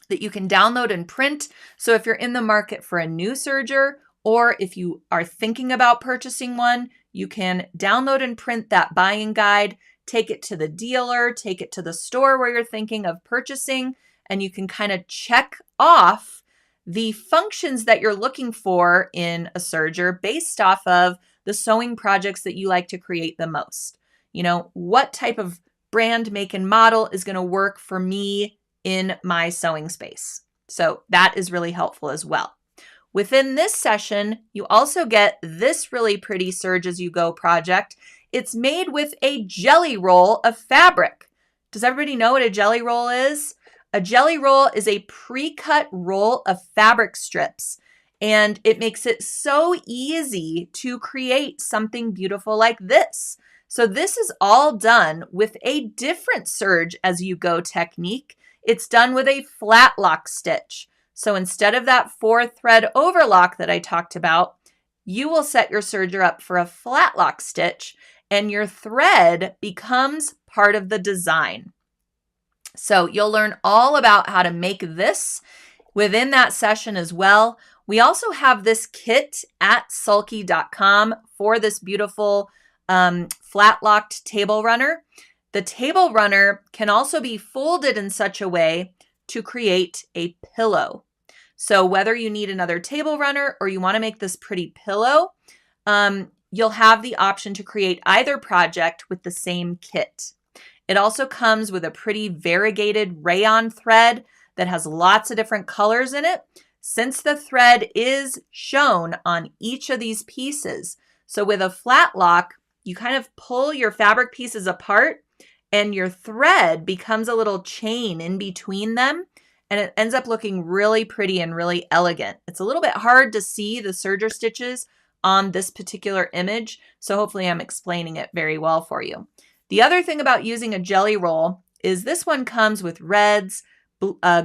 Speaker 1: that you can download and print. So if you're in the market for a new serger, or if you are thinking about purchasing one, you can download and print that buying guide, take it to the dealer, take it to the store where you're thinking of purchasing, and you can kind of check off the functions that you're looking for in a serger based off of the sewing projects that you like to create the most. You know, what type of brand, make, and model is going to work for me in my sewing space. So that is really helpful as well. Within this session, you also get this really pretty Serge As You Go project. It's made with a jelly roll of fabric. Does everybody know what a jelly roll is? A jelly roll is a pre-cut roll of fabric strips, and it makes it so easy to create something beautiful like this. So this is all done with a different Serge As You Go technique. It's done with a flat lock stitch. So instead of that 4-thread overlock that I talked about, you will set your serger up for a flat lock stitch, and your thread becomes part of the design. So you'll learn all about how to make this within that session as well. We also have this kit at sulky.com for this beautiful flat locked table runner. The table runner can also be folded in such a way to create a pillow. So whether you need another table runner or you want to make this pretty pillow, you'll have the option to create either project with the same kit. It also comes with a pretty variegated rayon thread that has lots of different colors in it, since the thread is shown on each of these pieces. So with a flat lock, you kind of pull your fabric pieces apart and your thread becomes a little chain in between them, and it ends up looking really pretty and really elegant. It's a little bit hard to see the serger stitches on this particular image, so hopefully I'm explaining it very well for you. The other thing about using a jelly roll is this one comes with reds,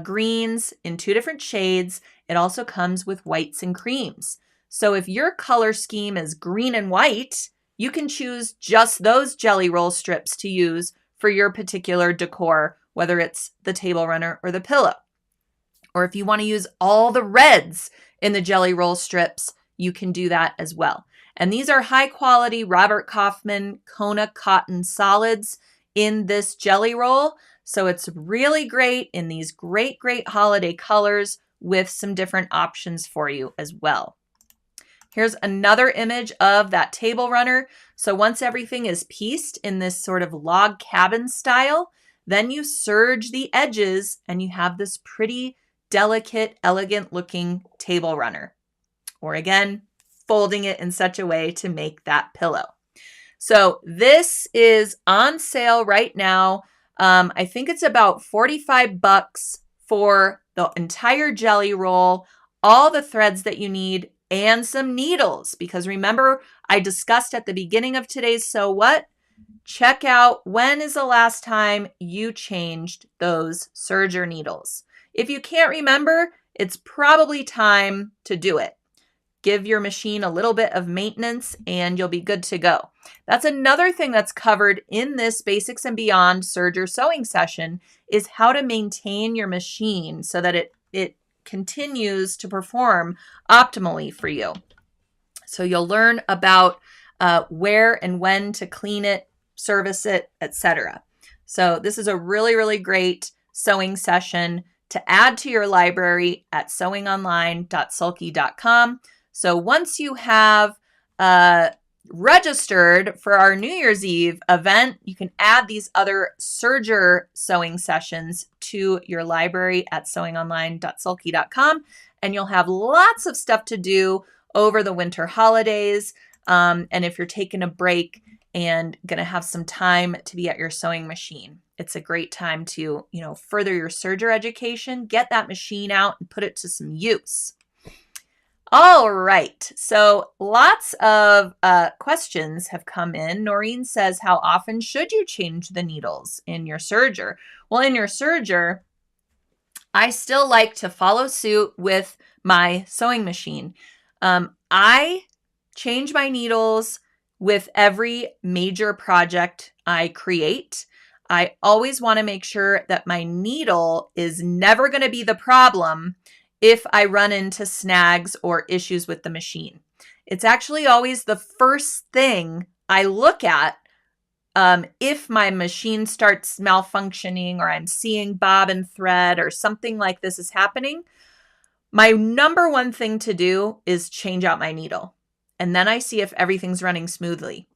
Speaker 1: greens in 2 different shades. It also comes with whites and creams. So if your color scheme is green and white, you can choose just those jelly roll strips to use for your particular decor, whether it's the table runner or the pillow. Or if you want to use all the reds in the jelly roll strips, you can do that as well. And these are high quality Robert Kaufman Kona cotton solids in this jelly roll. So it's really great in these great holiday colors with some different options for you as well. Here's another image of that table runner. So once everything is pieced in this sort of log cabin style, then you serge the edges and you have this pretty delicate, elegant looking table runner. Or again, folding it in such a way to make that pillow. So this is on sale right now. I think it's about $45 for the entire jelly roll, all the threads that you need, and some needles. Because remember, I discussed at the beginning of today's So What? Check out when is the last time you changed those serger needles. If you can't remember, it's probably time to do it. Give your machine a little bit of maintenance and you'll be good to go. That's another thing that's covered in this Basics and Beyond Serger sewing session is how to maintain your machine so that it continues to perform optimally for you. So you'll learn about where and when to clean it, service it, etc. So this is a really great sewing session to add to your library at sewingonline.sulky.com. So once you have registered for our New Year's Eve event, you can add these other serger sewing sessions to your library at sewingonline.sulky.com, and you'll have lots of stuff to do over the winter holidays. And if you're taking a break and going to have some time to be at your sewing machine, it's a great time to, further your serger education, get that machine out and put it to some use. All right, so lots of questions have come in. Noreen says, how often should you change the needles in your serger? Well, in your serger, I still like to follow suit with my sewing machine. I change my needles with every major project I create. I always want to make sure that my needle is never going to be the problem if I run into snags or issues with the machine. It's actually always the first thing I look at if my machine starts malfunctioning or I'm seeing bobbin thread or something like this is happening. My number one thing to do is change out my needle. And then I see if everything's running smoothly.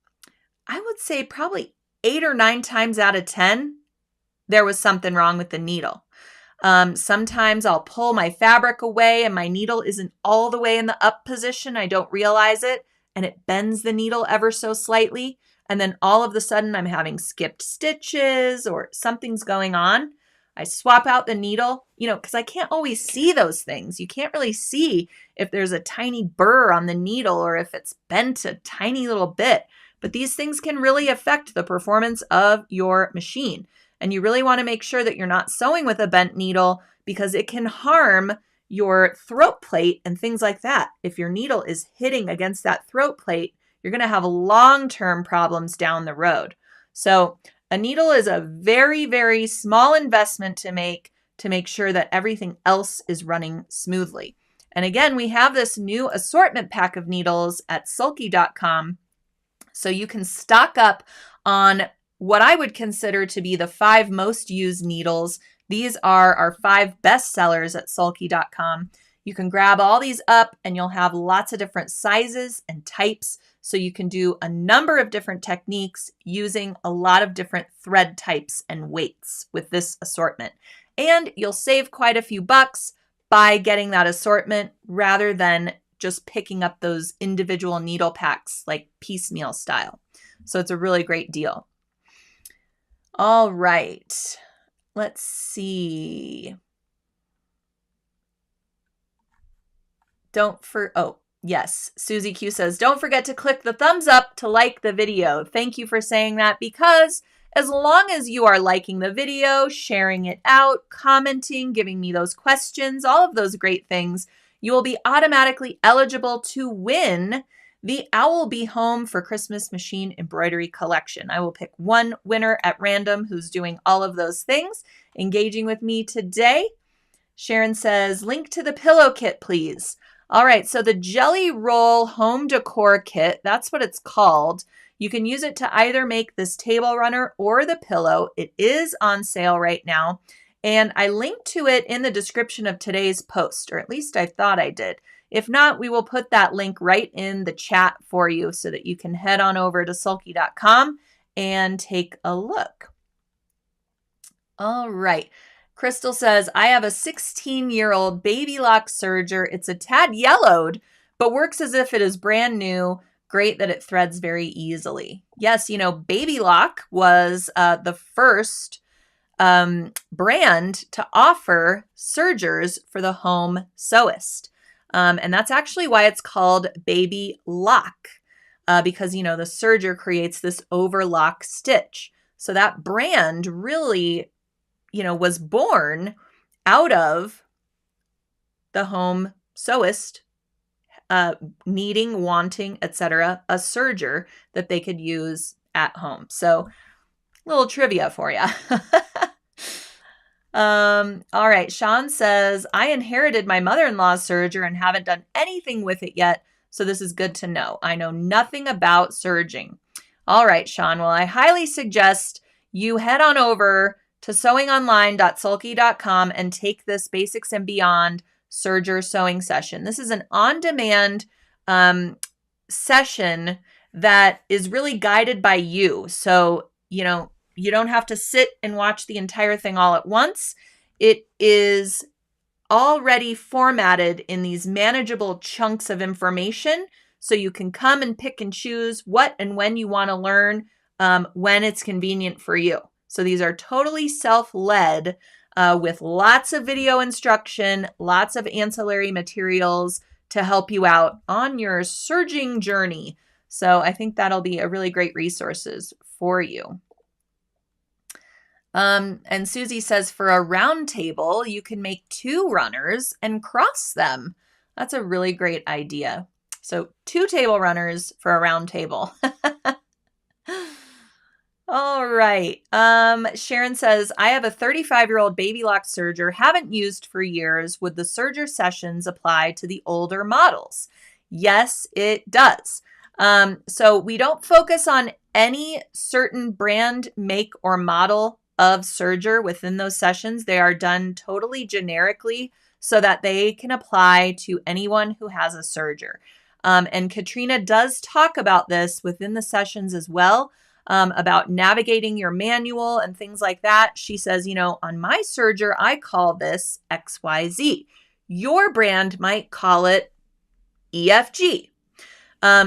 Speaker 1: I would say probably 8 or 9 times out of 10, there was something wrong with the needle. Sometimes I'll pull my fabric away and my needle isn't all the way in the up position. I don't realize it, and it bends the needle ever so slightly. And then all of a sudden I'm having skipped stitches or something's going on. I swap out the needle, because I can't always see those things. You can't really see if there's a tiny burr on the needle or if it's bent a tiny little bit. But these things can really affect the performance of your machine. And you really want to make sure that you're not sewing with a bent needle because it can harm your throat plate and things like that. If your needle is hitting against that throat plate, you're going to have long-term problems down the road. So a needle is a very, very small investment to make sure that everything else is running smoothly. And again, we have this new assortment pack of needles at sulky.com. So you can stock up on what I would consider to be the 5 most used needles. These are our 5 best sellers at sulky.com. You can grab all these up and you'll have lots of different sizes and types. So you can do a number of different techniques using a lot of different thread types and weights with this assortment. And you'll save quite a few bucks by getting that assortment rather than just picking up those individual needle packs like piecemeal style. So it's a really great deal. All right, let's see. Yes, Susie Q says, don't forget to click the thumbs up to like the video. Thank you for saying that, because as long as you are liking the video, sharing it out, commenting, giving me those questions, all of those great things, you will be automatically eligible to win the Owl Be Home for Christmas Machine Embroidery Collection. I will pick one winner at random who's doing all of those things, engaging with me today. Sharon says, link to the pillow kit, please. All right, so the Jelly Roll Home Decor Kit, that's what it's called. You can use it to either make this table runner or the pillow. It is on sale right now, and I linked to it in the description of today's post, or at least I thought I did. If not, we will put that link right in the chat for you so that you can head on over to sulky.com and take a look. All right. Crystal says, I have a 16-year-old baby lock serger. It's a tad yellowed, but works as if it is brand new. Great that it threads very easily. Yes, Baby Lock was the first brand to offer sergers for the home sewist. And that's actually why it's called Baby Lock, because, the serger creates this overlock stitch. So that brand really was born out of the home sewist needing, wanting, etc., a serger that they could use at home. So, little trivia for you. All right. Sean says, I inherited my mother-in-law's serger and haven't done anything with it yet, so this is good to know. I know nothing about serging. All right, Sean. Well, I highly suggest you head on over to sewingonline.sulky.com and take this Basics and Beyond serger sewing session. This is an on-demand session that is really guided by you. So, you don't have to sit and watch the entire thing all at once. It is already formatted in these manageable chunks of information, so you can come and pick and choose what and when you want to learn when it's convenient for you. So these are totally self-led with lots of video instruction, lots of ancillary materials to help you out on your serging journey. So I think that'll be a really great resources for you. And Susie says, for a round table, you can make 2 runners and cross them. That's a really great idea. So 2 table runners for a round table. All right. Sharon says, I have a 35-year-old baby lock serger, haven't used for years. Would the serger sessions apply to the older models? Yes, it does. So we don't focus on any certain brand, make, or model of serger within those sessions. They are done totally generically so that they can apply to anyone who has a serger. And Katrina does talk about this within the sessions as well. About navigating your manual and things like that. She says, on my serger, I call this XYZ. Your brand might call it EFG.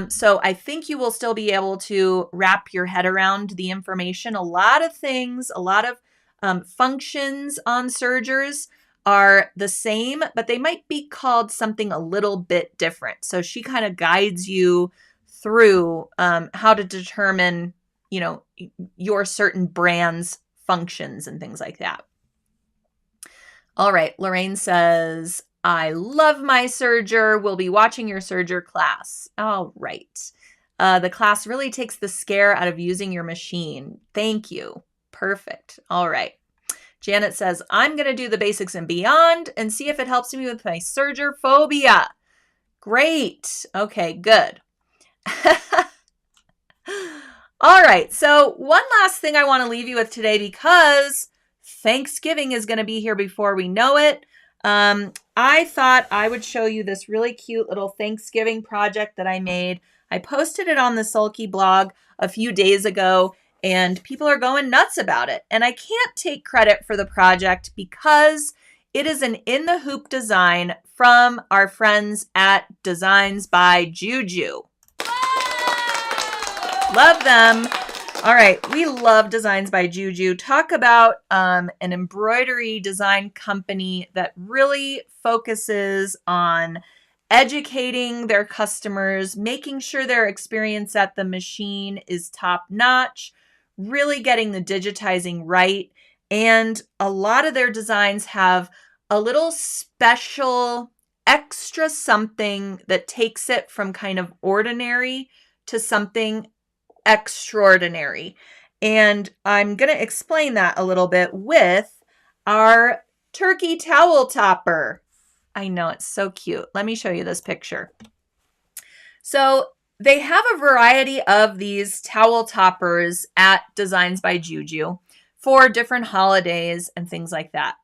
Speaker 1: So I think you will still be able to wrap your head around the information. A lot of things, a lot of functions on sergers are the same, but they might be called something a little bit different. So she kind of guides you through how to determine your certain brand's functions and things like that. All right. Lorraine says, I love my serger. We'll be watching your serger class. All right. The class really takes the scare out of using your machine. Thank you. Perfect. All right. Janet says, I'm going to do the basics and beyond and see if it helps me with my serger phobia. Great. Okay, good. All right, so one last thing I want to leave you with today, because Thanksgiving is going to be here before we know it. I thought I would show you this really cute little Thanksgiving project that I made. I posted it on the Sulky blog a few days ago, and people are going nuts about it. And I can't take credit for the project because it is an in the hoop design from our friends at Designs by Juju. Love them. All right. We love Designs by Juju. Talk about an embroidery design company that really focuses on educating their customers, making sure their experience at the machine is top notch, really getting the digitizing right. And a lot of their designs have a little special extra something that takes it from kind of ordinary to something extraordinary. And I'm going to explain that a little bit with our turkey towel topper. I know, it's so cute. Let me show you this picture. So they have a variety of these towel toppers at Designs by Juju for different holidays and things like that.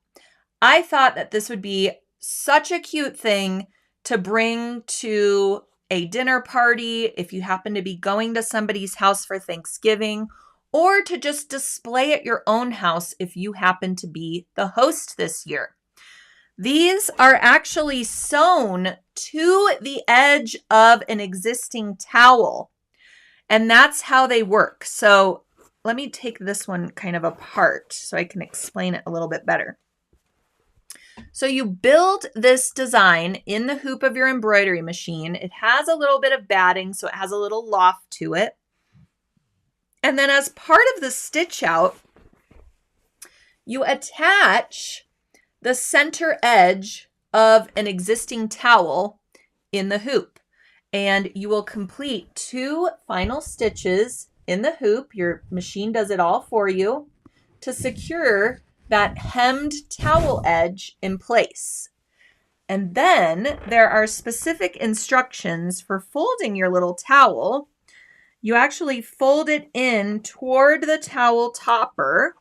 Speaker 1: I thought that this would be such a cute thing to bring to a dinner party, if you happen to be going to somebody's house for Thanksgiving, or to just display at your own house if you happen to be the host this year. These are actually sewn to the edge of an existing towel, and that's how they work. So let me take this one kind of apart so I can explain it a little bit better. So you build this design in the hoop of your embroidery machine. It has a little bit of batting, so it has a little loft to it. And then as part of the stitch out, you attach the center edge of an existing towel in the hoop. And you will complete 2 final stitches in the hoop. Your machine does it all for you to secure that hemmed towel edge in place. And then there are specific instructions for folding your little towel. You actually fold it in toward the towel topper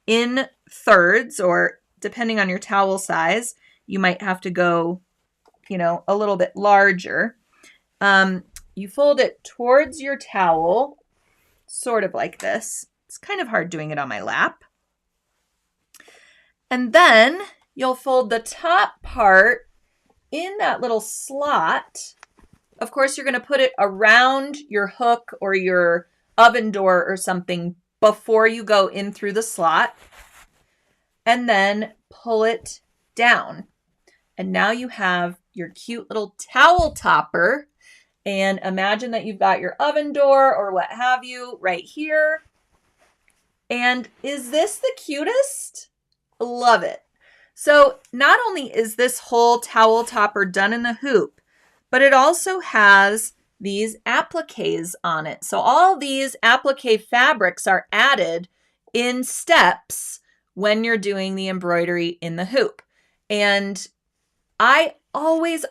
Speaker 1: in thirds, or depending on your towel size, you might have to go, a little bit larger. You fold it towards your towel, sort of like this. It's kind of hard doing it on my lap. And then you'll fold the top part in that little slot. Of course, you're going to put it around your hook or your oven door or something before you go in through the slot. And then pull it down. And now you have your cute little towel topper. And imagine that you've got your oven door or what have you right here. And is this the cutest? Love it. So not only is this whole towel topper done in the hoop, but it also has these appliques on it. So all these applique fabrics are added in steps when you're doing the embroidery in the hoop. And I always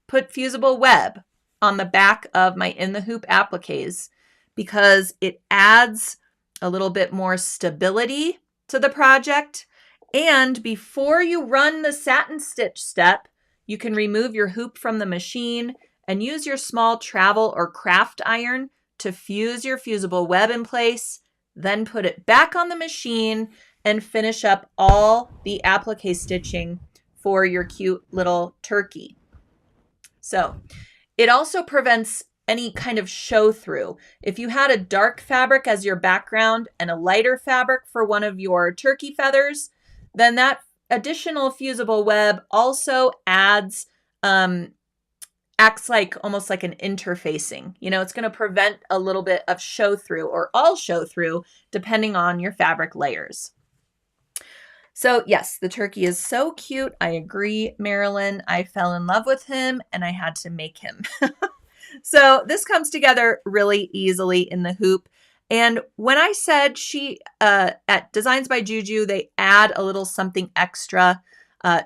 Speaker 1: put fusible web on the back of my in the hoop appliques because it adds a little bit more stability to the project. And before you run the satin stitch step, you can remove your hoop from the machine and use your small travel or craft iron to fuse your fusible web in place, then put it back on the machine and finish up all the applique stitching for your cute little turkey. So it also prevents any kind of show through. If you had a dark fabric as your background and a lighter fabric for one of your turkey feathers, then that additional fusible web also adds, acts like almost like an interfacing. You know, it's going to prevent a little bit of show through or all show through depending on your fabric layers. So yes, the turkey is so cute. I agree, Marilyn. I fell in love with him and I had to make him. So this comes together really easily in the hoop. And when I said at Designs by Juju, they add a little something extra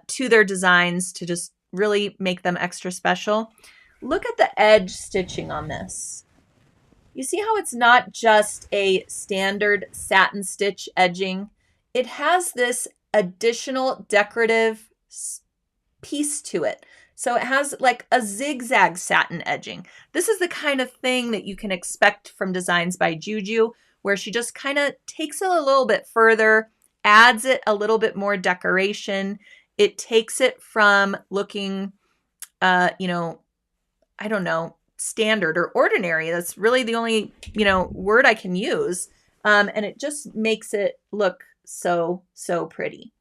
Speaker 1: to their designs to just really make them extra special. Look at the edge stitching on this. You see how it's not just a standard satin stitch edging? It has this additional decorative piece to it. So it has like a zigzag satin edging. This is the kind of thing that you can expect from Designs by Juju, where she just kind of takes it a little bit further, adds it a little bit more decoration. It takes it from looking, standard or ordinary. That's really the only, word I can use. And it just makes it look so pretty.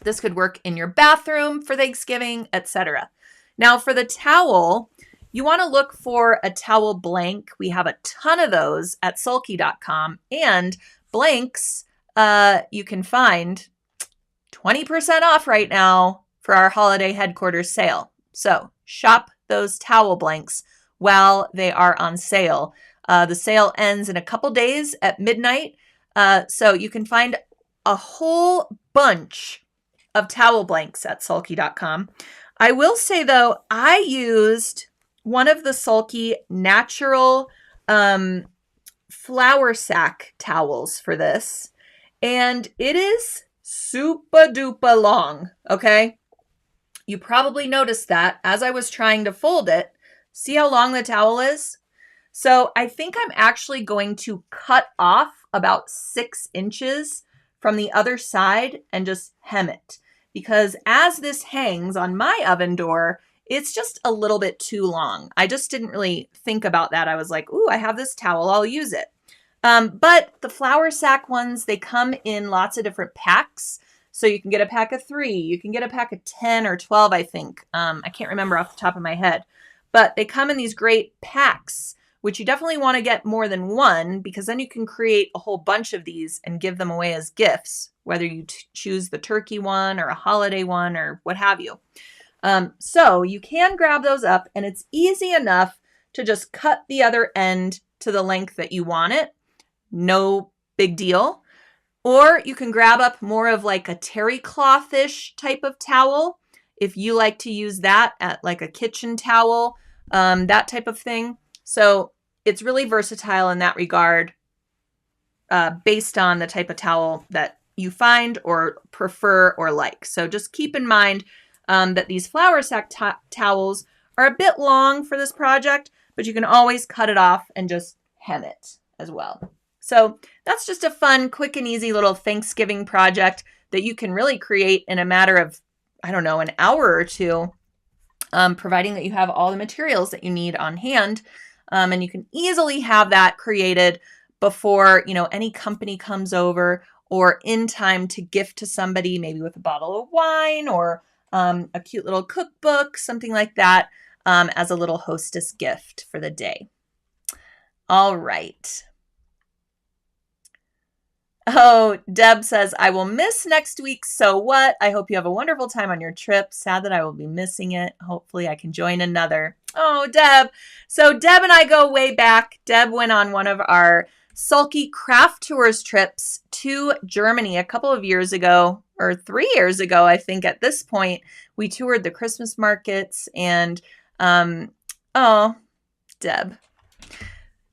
Speaker 1: This could work in your bathroom for Thanksgiving, etc. Now for the towel, you want to look for a towel blank. We have a ton of those at sulky.com, and blanks you can find 20% off right now for our holiday headquarters sale. So shop those towel blanks while they are on sale. The sale ends in a couple days at midnight. So you can find a whole bunch of towel blanks at sulky.com. I will say though, I used one of the Sulky natural flour sack towels for this, and it is super duper long. Okay. You probably noticed that as I was trying to fold it. See how long the towel is? So I think I'm actually going to cut off about 6 inches from the other side and just hem it, because as this hangs on my oven door, it's just a little bit too long. I just didn't really think about that. I was like, ooh, I have this towel, I'll use it. But the flour sack ones, they come in lots of different packs. So you can get a pack of 3, you can get a pack of 10 or 12, I think. I can't remember off the top of my head, but they come in these great packs, which you definitely want to get more than one, because then you can create a whole bunch of these and give them away as gifts, whether you choose the turkey one or a holiday one or what have you. So you can grab those up, and it's easy enough to just cut the other end to the length that you want it. No big deal. Or you can grab up more of like a terry cloth-ish type of towel if you like to use that at like a kitchen towel, that type of thing. So it's really versatile in that regard, based on the type of towel that you find or prefer or like. So just keep in mind that these flour sack towels are a bit long for this project, but you can always cut it off and just hem it as well. So that's just a fun, quick and easy little Thanksgiving project that you can really create in a matter of, an hour or two, providing that you have all the materials that you need on hand. And you can easily have that created before, any company comes over, or in time to gift to somebody, maybe with a bottle of wine or a cute little cookbook, something like that, as a little hostess gift for the day. All right. Oh, Deb says, I will miss next week. So what? I hope you have a wonderful time on your trip. Sad that I will be missing it. Hopefully I can join another. Oh, Deb. So Deb and I go way back. Deb went on one of our Sulky Craft Tours trips to Germany a couple of years ago, or 3 years ago, I think at this point. We toured the Christmas markets and, oh, Deb.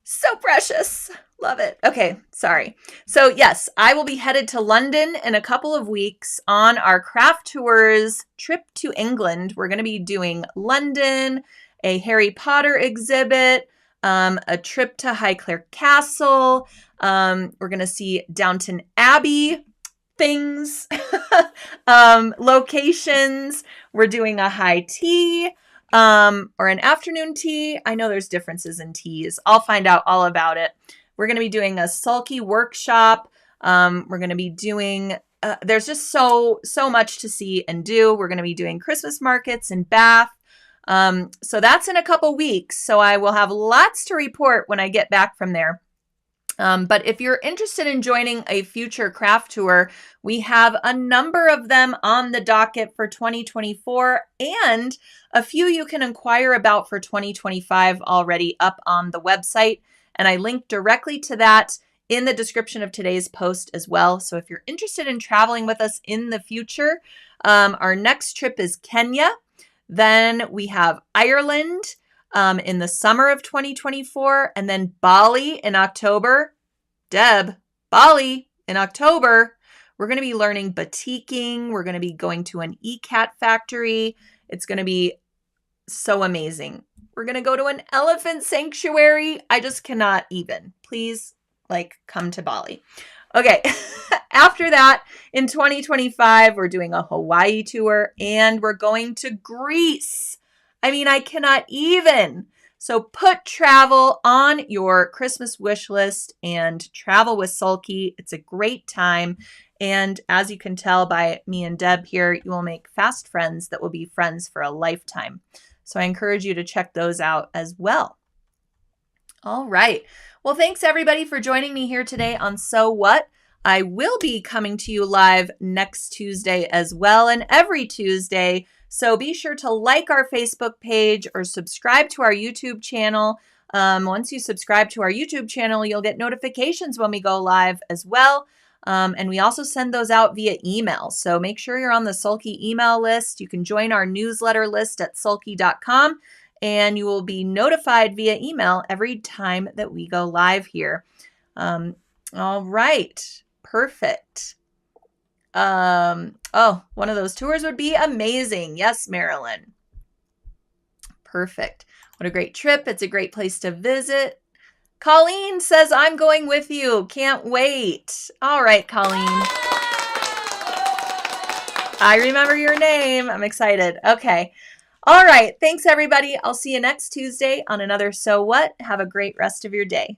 Speaker 1: So precious. Love it. Okay, sorry. So yes, I will be headed to London in a couple of weeks on our Craft Tours trip to England. We're going to be doing London, a Harry Potter exhibit, a trip to Highclere Castle. We're going to see Downton Abbey things, locations. We're doing a high tea. Or an afternoon tea. I know there's differences in teas. I'll find out all about it. We're going to be doing a sulky workshop. We're going to be doing, there's just so much to see and do. We're going to be doing Christmas markets in Bath. So that's in a couple weeks. So I will have lots to report when I get back from there. But if you're interested in joining a future craft tour, we have a number of them on the docket for 2024 and a few you can inquire about for 2025 already up on the website. And I link directly to that in the description of today's post as well. So if you're interested in traveling with us in the future, our next trip is Kenya. Then we have Ireland in the summer of 2024, and then Bali in October. Deb, Bali in October. We're going to be learning batiking. We're going to be going to an ECAT factory. It's going to be so amazing. We're going to go to an elephant sanctuary. I just cannot even. Please, come to Bali. Okay. After that, in 2025, we're doing a Hawaii tour and we're going to Greece. I mean, I cannot even. So put travel on your Christmas wish list and travel with Sulky. It's a great time. And as you can tell by me and Deb here, you will make fast friends that will be friends for a lifetime. So I encourage you to check those out as well. All right. Well, thanks everybody for joining me here today on So What. I will be coming to you live next Tuesday as well, and every Tuesday. So be sure to like our Facebook page or subscribe to our YouTube channel. Once you subscribe to our YouTube channel, you'll get notifications when we go live as well. And we also send those out via email. So make sure you're on the Sulky email list. You can join our newsletter list at sulky.com and you will be notified via email every time that we go live here. All right. Perfect. Oh, one of those tours would be amazing. Yes, Marilyn. Perfect. What a great trip. It's a great place to visit. Colleen says, I'm going with you. Can't wait. All right, Colleen. I remember your name. I'm excited. Okay. All right. Thanks, everybody. I'll see you next Tuesday on another So What. Have a great rest of your day.